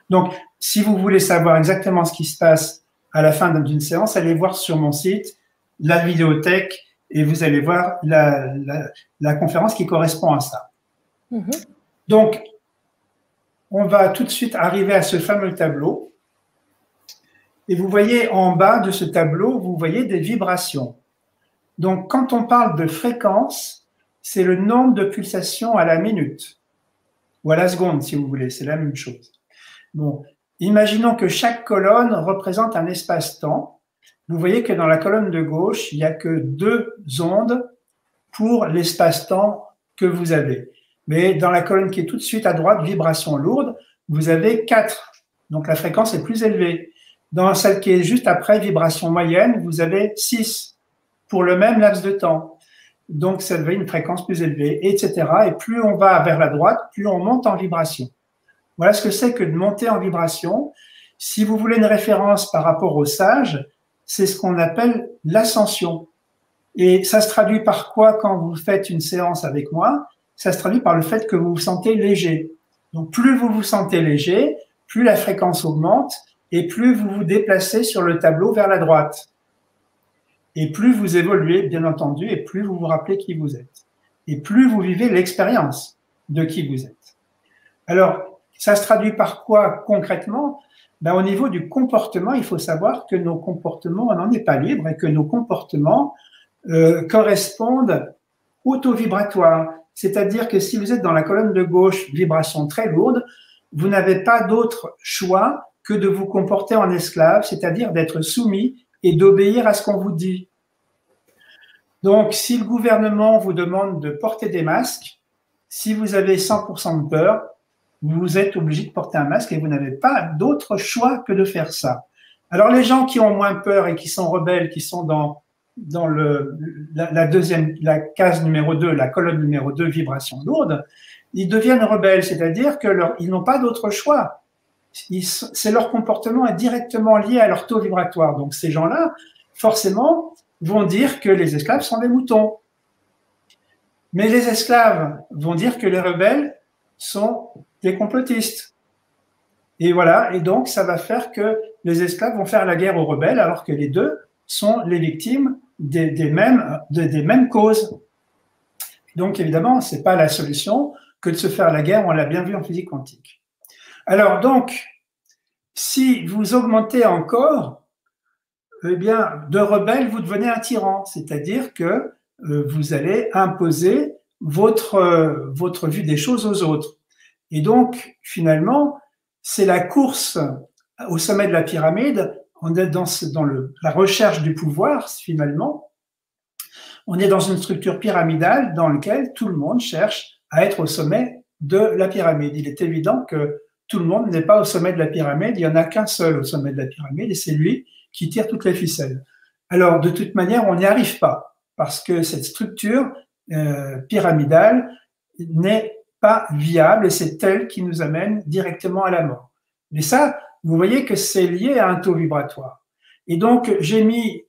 Donc, si vous voulez savoir exactement ce qui se passe à la fin d'une séance, allez voir sur mon site la vidéothèque et vous allez voir la conférence qui correspond à ça. Donc, on va tout de suite arriver à ce fameux tableau. Et vous voyez en bas de ce tableau, vous voyez des vibrations. Donc, quand on parle de fréquence, c'est le nombre de pulsations à la minute. Ou à la seconde, si vous voulez, c'est la même chose. Bon, imaginons que chaque colonne représente un espace-temps. Vous voyez que dans la colonne de gauche, il n'y a que 2 ondes pour l'espace-temps que vous avez. Mais dans la colonne qui est tout de suite à droite, vibration lourde, vous avez 4. Donc la fréquence est plus élevée. Dans celle qui est juste après, vibration moyenne, vous avez 6 pour le même laps de temps. Donc ça devient une fréquence plus élevée, etc. Et plus on va vers la droite, plus on monte en vibration. Voilà ce que c'est que de monter en vibration. Si vous voulez une référence par rapport aux sages, c'est ce qu'on appelle l'ascension. Et ça se traduit par quoi quand vous faites une séance avec moi? Ça se traduit par le fait que vous vous sentez léger. Donc, plus vous vous sentez léger, plus la fréquence augmente et plus vous vous déplacez sur le tableau vers la droite. Et plus vous évoluez, bien entendu, et plus vous vous rappelez qui vous êtes. Et plus vous vivez l'expérience de qui vous êtes. Alors, ça se traduit par quoi concrètement? Au niveau du comportement, il faut savoir que nos comportements, on n'en est pas libre et que nos comportements correspondent au taux vibratoire. C'est-à-dire que si vous êtes dans la colonne de gauche, vibration très lourde, vous n'avez pas d'autre choix que de vous comporter en esclave, c'est-à-dire d'être soumis et d'obéir à ce qu'on vous dit. Donc, si le gouvernement vous demande de porter des masques, si vous avez 100% de peur, vous êtes obligé de porter un masque et vous n'avez pas d'autre choix que de faire ça. Alors, les gens qui ont moins peur et qui sont rebelles, qui sont dans la case numéro 2, la colonne numéro 2, vibration lourde, ils deviennent rebelles, c'est-à-dire qu'ils n'ont pas d'autre choix. Leur comportement est directement lié à leur taux vibratoire. Donc, ces gens-là, forcément, vont dire que les esclaves sont des moutons. Mais les esclaves vont dire que les rebelles sont des complotistes. Et voilà, et donc ça va faire que les esclaves vont faire la guerre aux rebelles, alors que les deux sont les victimes des mêmes causes. Donc évidemment, ce n'est pas la solution que de se faire la guerre, on l'a bien vu en physique quantique. Alors donc, si vous augmentez encore, eh bien, de rebelle, vous devenez un tyran, c'est-à-dire que vous allez imposer votre vue des choses aux autres. Et donc, finalement, c'est la course au sommet de la pyramide. On est dans la recherche du pouvoir, finalement. On est dans une structure pyramidale dans laquelle tout le monde cherche à être au sommet de la pyramide. Il est évident que tout le monde n'est pas au sommet de la pyramide. Il n'y en a qu'un seul au sommet de la pyramide et c'est lui qui tire toutes les ficelles. Alors, de toute manière, on n'y arrive pas parce que cette structure pyramidale n'est pas viable et c'est elle qui nous amène directement à la mort. Mais ça, vous voyez que c'est lié à un taux vibratoire. Et donc, j'ai mis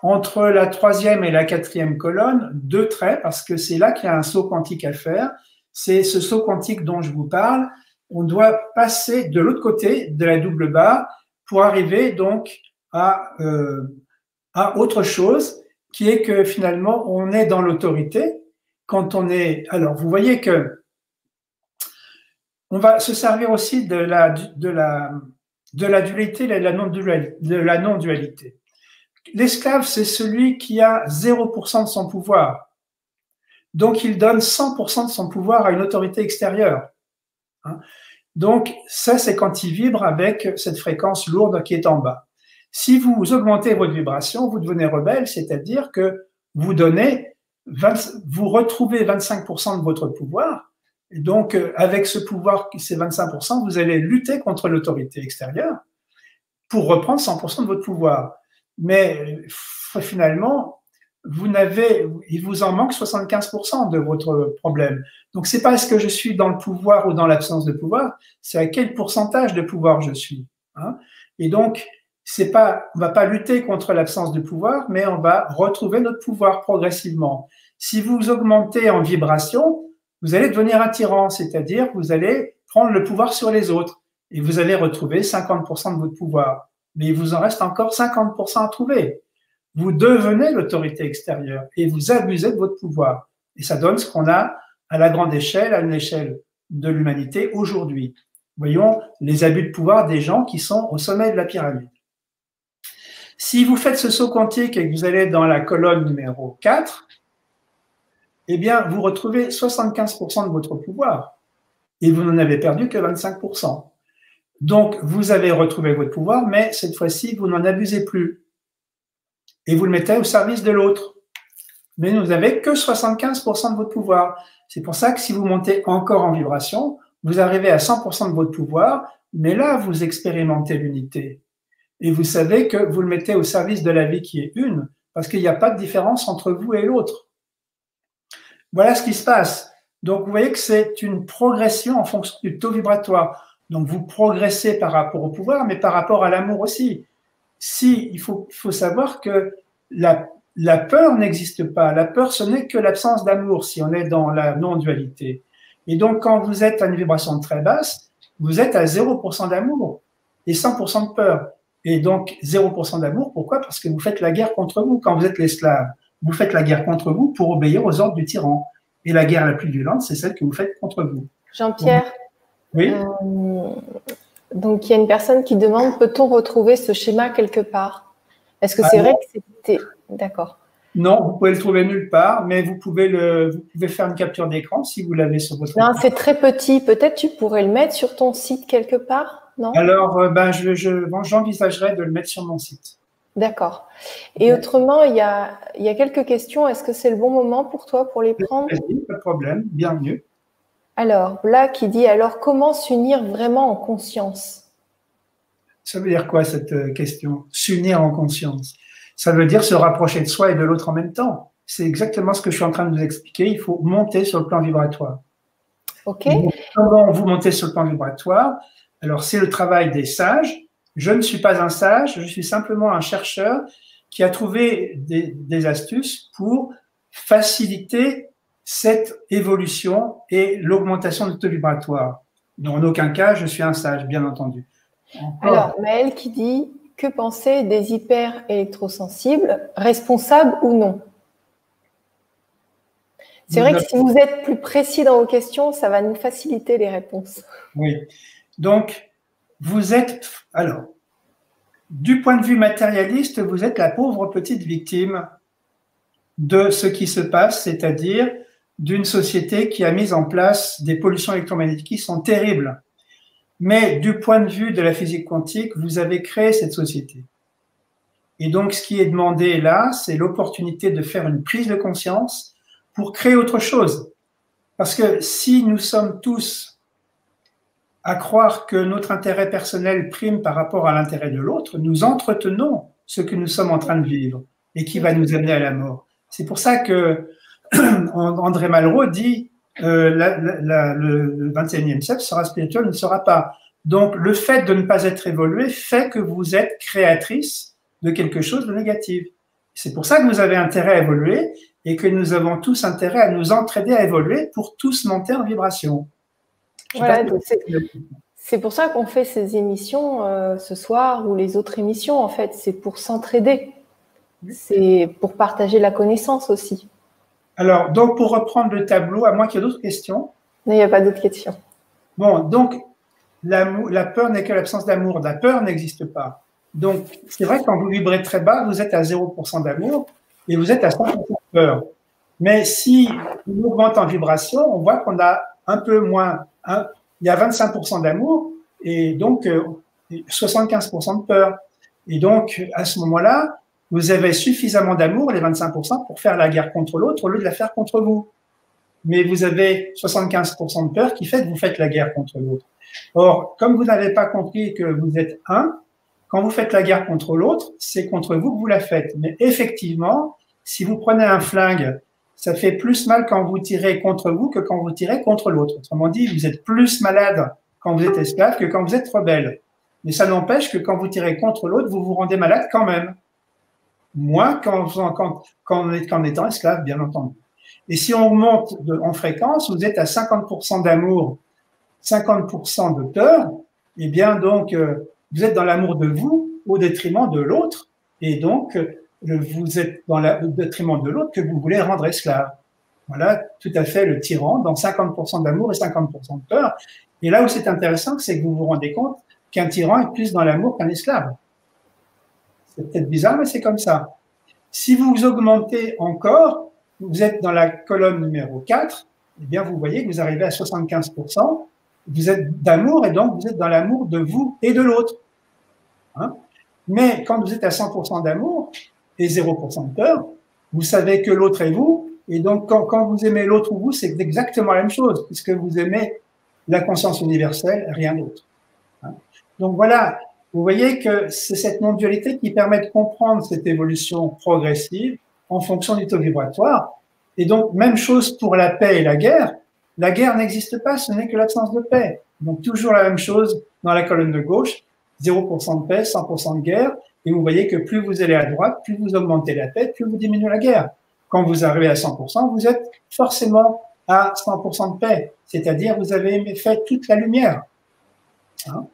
entre la 3e et la 4e colonne 2 traits parce que c'est là qu'il y a un saut quantique à faire. C'est ce saut quantique dont je vous parle. On doit passer de l'autre côté de la double barre pour arriver donc à autre chose qui est que finalement on est dans l'autorité quand on est. Alors vous voyez que on va se servir aussi de la dualité et de la non-dualité. L'esclave, c'est celui qui a 0% de son pouvoir. Donc, il donne 100% de son pouvoir à une autorité extérieure. Donc, ça, c'est quand il vibre avec cette fréquence lourde qui est en bas. Si vous augmentez votre vibration, vous devenez rebelle, c'est-à-dire que vous retrouvez 25% de votre pouvoir. Et donc, avec ce pouvoir, ces 25%, vous allez lutter contre l'autorité extérieure pour reprendre 100% de votre pouvoir. Mais finalement, il vous en manque 75% de votre problème. Donc, c'est pas est-ce que je suis dans le pouvoir ou dans l'absence de pouvoir, c'est à quel pourcentage de pouvoir je suis. Et donc, on va pas lutter contre l'absence de pouvoir, mais on va retrouver notre pouvoir progressivement. Si vous augmentez en vibration, vous allez devenir un tyran, c'est-à-dire vous allez prendre le pouvoir sur les autres et vous allez retrouver 50% de votre pouvoir. Mais il vous en reste encore 50% à trouver. Vous devenez l'autorité extérieure et vous abusez de votre pouvoir. Et ça donne ce qu'on a à la grande échelle, à une échelle de l'humanité aujourd'hui. Voyons les abus de pouvoir des gens qui sont au sommet de la pyramide. Si vous faites ce saut quantique et que vous allez dans la colonne numéro 4, eh bien, vous retrouvez 75% de votre pouvoir et vous n'en avez perdu que 25%. Donc, vous avez retrouvé votre pouvoir, mais cette fois-ci, vous n'en abusez plus. Et vous le mettez au service de l'autre. Mais vous n'avez que 75% de votre pouvoir. C'est pour ça que si vous montez encore en vibration, vous arrivez à 100% de votre pouvoir, mais là, vous expérimentez l'unité. Et vous savez que vous le mettez au service de la vie qui est une, parce qu'il n'y a pas de différence entre vous et l'autre. Voilà ce qui se passe. Donc, vous voyez que c'est une progression en fonction du taux vibratoire. Donc, vous progressez par rapport au pouvoir, mais par rapport à l'amour aussi. Il faut savoir que la peur n'existe pas. La peur, ce n'est que l'absence d'amour, si on est dans la non-dualité. Et donc, quand vous êtes à une vibration très basse, vous êtes à 0% d'amour et 100% de peur. Et donc, 0% d'amour, pourquoi? Parce que vous faites la guerre contre vous quand vous êtes l'esclave. Vous faites la guerre contre vous pour obéir aux ordres du tyran. Et la guerre la plus violente, c'est celle que vous faites contre vous. Jean-Pierre, oui. Donc il y a une personne qui demande, peut-on retrouver ce schéma quelque part? Est-ce que c'est vrai que c'était… D'accord. Non, vous pouvez le trouver nulle part, mais vous pouvez faire une capture d'écran si vous l'avez sur votre Non, écran. c'est très petit. Peut-être tu pourrais le mettre sur ton site quelque part, non? Alors, j'envisagerais de le mettre sur mon site. D'accord. Et autrement, il y a quelques questions. Est-ce que c'est le bon moment pour toi pour les prendre? Vas-y, pas de problème, bienvenue. Alors, Black qui dit, alors comment s'unir vraiment en conscience? Ça veut dire quoi cette question? S'unir en conscience. Ça veut dire se rapprocher de soi et de l'autre en même temps. C'est exactement ce que je suis en train de vous expliquer. Il faut monter sur le plan vibratoire. Ok. Donc, comment vous montez sur le plan vibratoire? Alors, c'est le travail des sages. Je ne suis pas un sage, je suis simplement un chercheur qui a trouvé des astuces pour faciliter cette évolution et l'augmentation du taux vibratoire. En aucun cas, je suis un sage, bien entendu. Alors, Maëlle qui dit, que penser des hyper-électrosensibles, responsables ou non? C'est vrai que si vous êtes plus précis dans vos questions, ça va nous faciliter les réponses. Oui. Donc, vous êtes, alors, du point de vue matérialiste, vous êtes la pauvre petite victime de ce qui se passe, c'est-à-dire d'une société qui a mis en place des pollutions électromagnétiques qui sont terribles. Mais du point de vue de la physique quantique, vous avez créé cette société. Et donc, ce qui est demandé là, c'est l'opportunité de faire une prise de conscience pour créer autre chose. Parce que si nous sommes tous à croire que notre intérêt personnel prime par rapport à l'intérêt de l'autre, nous entretenons ce que nous sommes en train de vivre et qui va nous amener à la mort. C'est pour ça que André Malraux dit le 21e siècle sera spirituel, ne sera pas. Donc, le fait de ne pas être évolué fait que vous êtes créatrice de quelque chose de négatif. C'est pour ça que vous avez intérêt à évoluer et que nous avons tous intérêt à nous entraider à évoluer pour tous monter en vibration. Voilà, c'est pour ça qu'on fait ces émissions ce soir ou les autres émissions, en fait. C'est pour s'entraider. C'est pour partager la connaissance aussi. Alors, donc, pour reprendre le tableau, à moins qu'il y ait d'autres questions. Non, il n'y a pas d'autres questions. Bon, donc, la peur n'est que l'absence d'amour. La peur n'existe pas. Donc, c'est vrai que quand vous vibrez très bas, vous êtes à 0% d'amour et vous êtes à 100% de peur. Mais si on augmente en vibration, on voit qu'on a un peu moins. Il y a 25% d'amour et donc 75% de peur. Et donc, à ce moment-là, vous avez suffisamment d'amour, les 25%, pour faire la guerre contre l'autre au lieu de la faire contre vous. Mais vous avez 75% de peur qui fait que vous faites la guerre contre l'autre. Or, comme vous n'avez pas compris que vous êtes un, quand vous faites la guerre contre l'autre, c'est contre vous que vous la faites. Mais effectivement, si vous prenez un flingue, ça fait plus mal quand vous tirez contre vous que quand vous tirez contre l'autre. Autrement dit, vous êtes plus malade quand vous êtes esclave que quand vous êtes rebelle. Mais ça n'empêche que quand vous tirez contre l'autre, vous vous rendez malade quand même. Moins qu'en étant esclave, bien entendu. Et si on monte en fréquence, vous êtes à 50% d'amour, 50% de peur, et bien donc vous êtes dans l'amour de vous au détriment de l'autre, et donc vous êtes dans le détriment de l'autre que vous voulez rendre esclave. Voilà tout à fait le tyran dans 50% d'amour et 50% de peur. Et là où c'est intéressant, c'est que vous vous rendez compte qu'un tyran est plus dans l'amour qu'un esclave. C'est peut-être bizarre, mais c'est comme ça. Si vous augmentez encore, vous êtes dans la colonne numéro 4, eh bien, vous voyez que vous arrivez à 75%, vous êtes d'amour et donc vous êtes dans l'amour de vous et de l'autre. Hein? Mais quand vous êtes à 100% d'amour et 0% de peur, vous savez que l'autre est vous, et donc quand vous aimez l'autre ou vous, c'est exactement la même chose, puisque vous aimez la conscience universelle, rien d'autre. Hein? Donc voilà, vous voyez que c'est cette non-dualité qui permet de comprendre cette évolution progressive en fonction du taux vibratoire. Et donc, même chose pour la paix et la guerre. La guerre n'existe pas, ce n'est que l'absence de paix. Donc, toujours la même chose dans la colonne de gauche, 0% de paix, 100% de guerre. Et vous voyez que plus vous allez à droite, plus vous augmentez la paix, plus vous diminuez la guerre. Quand vous arrivez à 100%, vous êtes forcément à 100% de paix. C'est-à-dire, vous avez fait toute la lumière. Hein?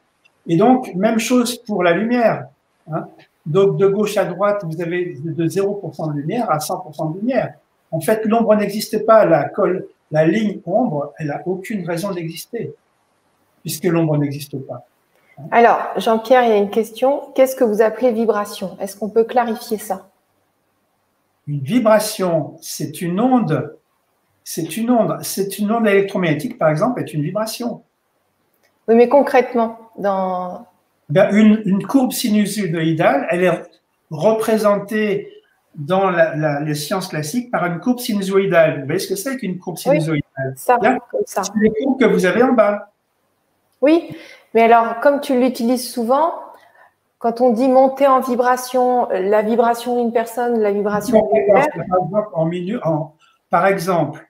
Et donc, même chose pour la lumière. Hein? Donc, de gauche à droite, vous avez de 0% de lumière à 100% de lumière. En fait, l'ombre n'existe pas. La ligne ombre, elle n'a aucune raison d'exister, puisque l'ombre n'existe pas. Alors, Jean-Pierre, il y a une question. Qu'est-ce que vous appelez vibration? Est-ce qu'on peut clarifier ça? Une vibration, c'est une onde. C'est une onde. C'est une onde électromagnétique, par exemple, est une vibration. Oui, mais concrètement, dans… Ben, une courbe sinusoïdale, elle est représentée dans les sciences classiques par une courbe sinusoïdale. Vous voyez ce que c'est qu'une courbe sinusoïdale? Oui, ça, comme ça. C'est les courbes que vous avez en bas. Oui, mais alors, comme tu l'utilises souvent, quand on dit monter en vibration, la vibration d'une personne, la vibration d'une guitare. Par exemple,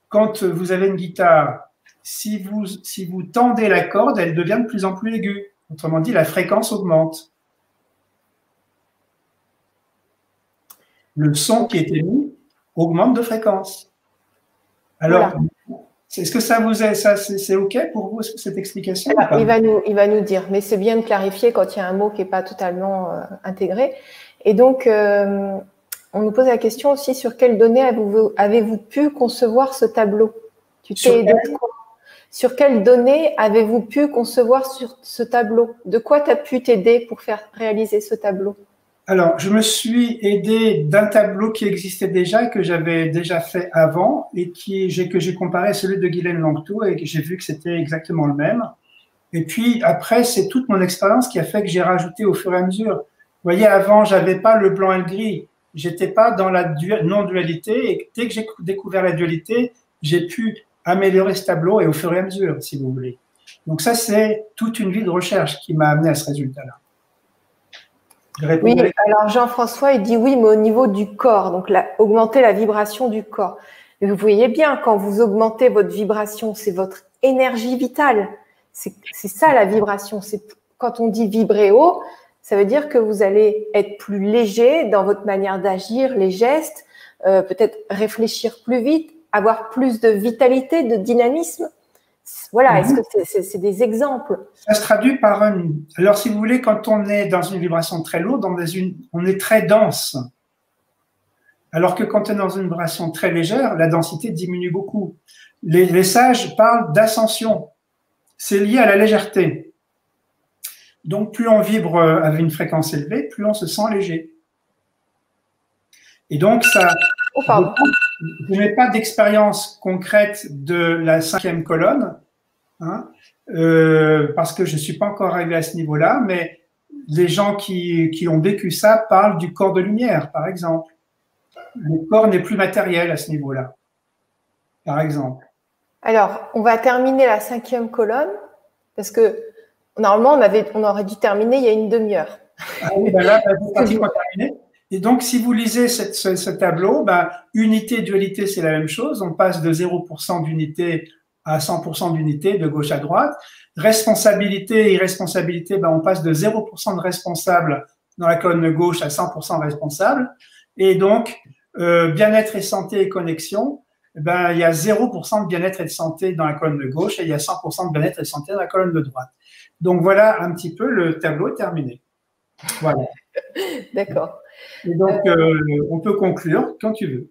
quand vous avez une guitare, si vous tendez la corde, elle devient de plus en plus aiguë. Autrement dit, la fréquence augmente. Le son qui est émis augmente de fréquence. Alors, voilà. Est-ce que ça vous est, c'est OK pour vous, cette explication? Alors, il va nous dire, mais c'est bien de clarifier quand il y a un mot qui n'est pas totalement intégré. Et donc, on nous pose la question aussi, sur quelles données avez-vous pu concevoir ce tableau? Tu t'es aidé de quoi? Sur quelles données avez-vous pu concevoir sur ce tableau? De quoi tu as pu t'aider pour faire réaliser ce tableau? Alors, je me suis aidé d'un tableau qui existait déjà et que j'avais déjà fait avant et que j'ai comparé à celui de Guylaine Langto et que j'ai vu que c'était exactement le même. Et puis après, c'est toute mon expérience qui a fait que j'ai rajouté au fur et à mesure. Vous voyez, avant, j'avais pas le blanc et le gris. J'étais pas dans la non-dualité et dès que j'ai découvert la dualité, j'ai pu améliorer ce tableau et au fur et à mesure, si vous voulez. Donc ça, c'est toute une vie de recherche qui m'a amené à ce résultat-là. Oui, alors Jean-François, il dit oui, mais au niveau du corps, donc augmenter la vibration du corps. Et vous voyez bien, quand vous augmentez votre vibration, c'est votre énergie vitale. C'est ça la vibration. C'est quand on dit vibrer haut, ça veut dire que vous allez être plus léger dans votre manière d'agir, les gestes, peut-être réfléchir plus vite, avoir plus de vitalité, de dynamisme. Voilà, est-ce que c'est des exemples? Ça se traduit par Alors, si vous voulez, quand on est dans une vibration très lourde, on est très dense. Alors que quand on est dans une vibration très légère, la densité diminue beaucoup. Les sages parlent d'ascension. C'est lié à la légèreté. Donc, plus on vibre avec une fréquence élevée, plus on se sent léger. Et donc, ça… Oh, pardon. Je n'ai pas d'expérience concrète de la 5e colonne, hein, parce que je ne suis pas encore arrivé à ce niveau-là, mais les gens qui ont vécu ça parlent du corps de lumière, par exemple. Le corps n'est plus matériel à ce niveau-là, par exemple. Alors, on va terminer la 5e colonne, parce que normalement, on aurait dû terminer il y a une demi-heure. Ah oui, ben là, c'est pratiquement terminé. Et donc, si vous lisez ce tableau, ben, unité, dualité, c'est la même chose. On passe de 0% d'unité à 100% d'unité, de gauche à droite. Responsabilité et irresponsabilité, ben, on passe de 0% de responsable dans la colonne gauche à 100% responsable. Et donc, bien-être et santé et connexion, ben, il y a 0% de bien-être et de santé dans la colonne de gauche et il y a 100% de bien-être et de santé dans la colonne de droite. Donc, voilà un petit peu, le tableau est terminé. Voilà. D'accord. Et donc, on peut conclure quand tu veux.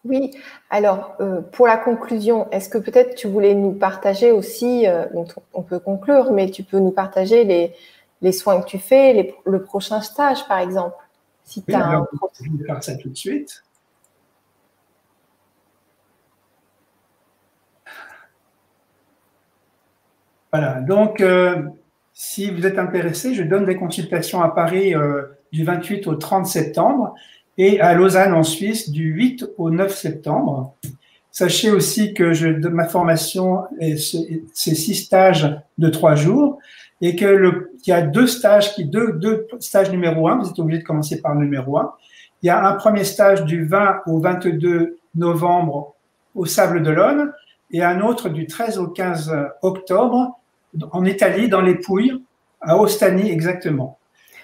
Oui, alors, pour la conclusion, est-ce que peut-être tu voulais nous partager aussi, donc on peut conclure, mais tu peux nous partager les soins que tu fais, le prochain stage, par exemple, si oui, alors, je vais faire ça tout de suite. Voilà, donc, si vous êtes intéressé, je donne des consultations à Paris du 28 au 30 septembre et à Lausanne en Suisse du 8 au 9 septembre. Sachez aussi que ma formation, c'est 6 stages de 3 jours et qu'il y a 2 stages, deux stages numéro 1, vous êtes obligé de commencer par le numéro 1. Il y a un premier stage du 20 au 22 novembre au Sable d'Olonne et un autre du 13 au 15 octobre en Italie, dans les Pouilles, à Ostany exactement.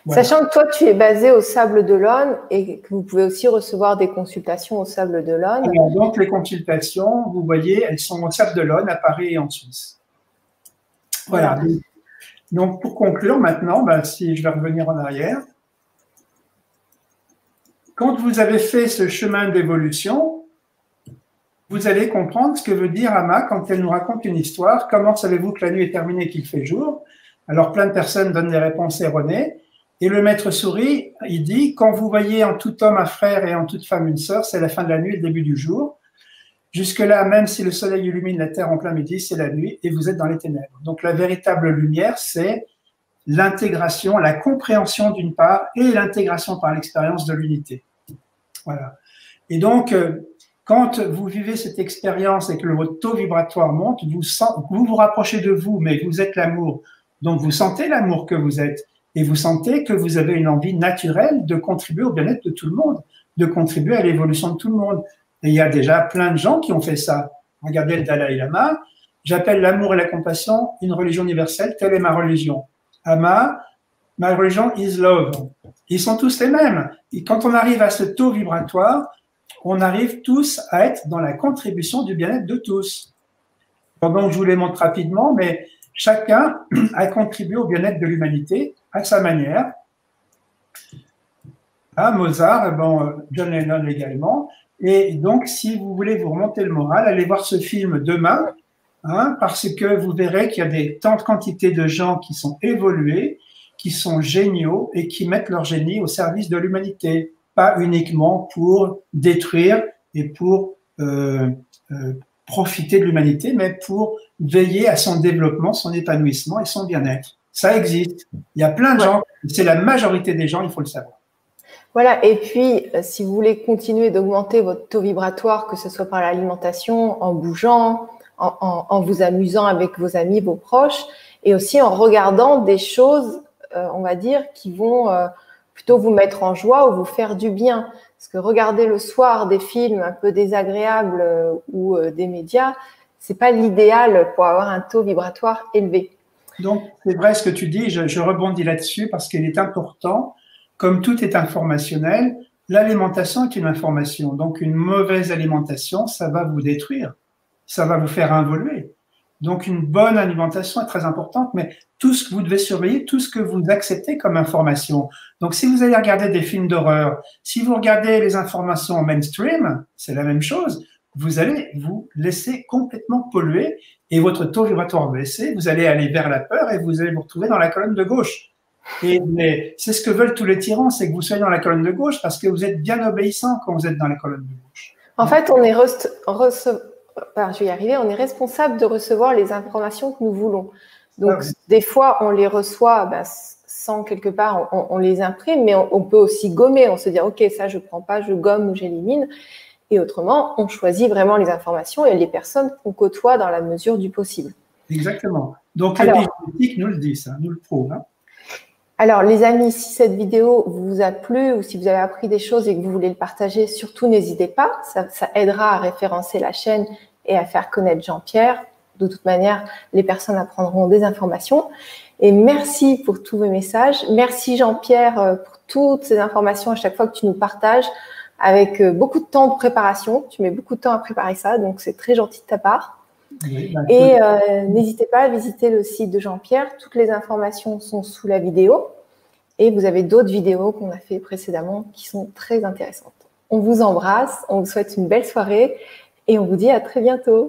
Voilà. Sachant que toi, tu es basé au Sable d'Olonne et que vous pouvez aussi recevoir des consultations au Sable d'Olonne. Donc, les consultations, vous voyez, elles sont au Sable d'Olonne, à Paris et en Suisse. Voilà. Donc, pour conclure maintenant, ben, si je vais revenir en arrière, quand vous avez fait ce chemin d'évolution, vous allez comprendre ce que veut dire Amma quand elle nous raconte une histoire. Comment savez-vous que la nuit est terminée et qu'il fait jour? Alors, plein de personnes donnent des réponses erronées. Et le maître sourit, il dit, quand vous voyez en tout homme un frère et en toute femme une sœur, c'est la fin de la nuit et le début du jour. Jusque-là, même si le soleil illumine la terre en plein midi, c'est la nuit et vous êtes dans les ténèbres. Donc la véritable lumière, c'est l'intégration, la compréhension d'une part et l'intégration par l'expérience de l'unité. Voilà. Et donc, quand vous vivez cette expérience et que votre taux vibratoire monte, vous vous rapprochez de vous, mais vous êtes l'amour. Donc vous sentez l'amour que vous êtes et vous sentez que vous avez une envie naturelle de contribuer au bien-être de tout le monde, de contribuer à l'évolution de tout le monde. Et il y a déjà plein de gens qui ont fait ça. Regardez le Dalai Lama. J'appelle l'amour et la compassion une religion universelle. Telle est ma religion. Ama, my religion is love. Ils sont tous les mêmes. Et quand on arrive à ce taux vibratoire, on arrive tous à être dans la contribution du bien-être de tous. Donc, je vous les montre rapidement, mais chacun a contribué au bien-être de l'humanité à sa manière. Ah, Mozart, bon, John Lennon également. Et donc, si vous voulez vous remonter le moral, allez voir ce film demain, hein, parce que vous verrez qu'il y a des tant de quantités de gens qui sont évolués, qui sont géniaux et qui mettent leur génie au service de l'humanité, pas uniquement pour détruire et pour profiter de l'humanité, mais pour veiller à son développement, son épanouissement et son bien-être. Ça existe. Il y a plein de gens, c'est la majorité des gens, il faut le savoir. Voilà, et puis si vous voulez continuer d'augmenter votre taux vibratoire, que ce soit par l'alimentation, en bougeant, en vous amusant avec vos amis, vos proches, et aussi en regardant des choses, on va dire, qui vont plutôt vous mettre en joie ou vous faire du bien. Parce que regarder le soir des films un peu désagréables ou des médias, c'est pas l'idéal pour avoir un taux vibratoire élevé. Donc, c'est vrai ce que tu dis, je rebondis là-dessus parce qu'il est important. Comme tout est informationnel, l'alimentation est une information. Donc, une mauvaise alimentation, ça va vous détruire. Ça va vous faire involuer. Donc, une bonne alimentation est très importante, mais tout ce que vous devez surveiller, tout ce que vous acceptez comme information. Donc, si vous allez regarder des films d'horreur, si vous regardez les informations mainstream, c'est la même chose. Vous allez vous laisser complètement polluer et votre taux vibratoire va baisser. Vous allez aller vers la peur et vous allez vous retrouver dans la colonne de gauche. Mais c'est ce que veulent tous les tyrans, c'est que vous soyez dans la colonne de gauche parce que vous êtes bien obéissant quand vous êtes dans la colonne de gauche. En fait, on est je vais y arriver, on est responsable de recevoir les informations que nous voulons. Donc, des fois, on les reçoit sans quelque part, on les imprime, mais on peut aussi gommer. On se dit, OK, ça, je prends pas, je gomme ou j'élimine. Et autrement, on choisit vraiment les informations et les personnes qu'on côtoie dans la mesure du possible. Exactement. Donc, l'épigénétique nous le dit, ça, nous le prouve. Hein. Alors, les amis, si cette vidéo vous a plu ou si vous avez appris des choses et que vous voulez le partager, surtout n'hésitez pas. Ça aidera à référencer la chaîne et à faire connaître Jean-Pierre. De toute manière, les personnes apprendront des informations. Et merci pour tous vos messages. Merci Jean-Pierre pour toutes ces informations à chaque fois que tu nous partages avec beaucoup de temps de préparation. Tu mets beaucoup de temps à préparer ça, donc c'est très gentil de ta part. Oui, et n'hésitez pas à visiter le site de Jean-Pierre. Toutes les informations sont sous la vidéo. Et vous avez d'autres vidéos qu'on a fait précédemment qui sont très intéressantes. On vous embrasse, on vous souhaite une belle soirée et on vous dit à très bientôt.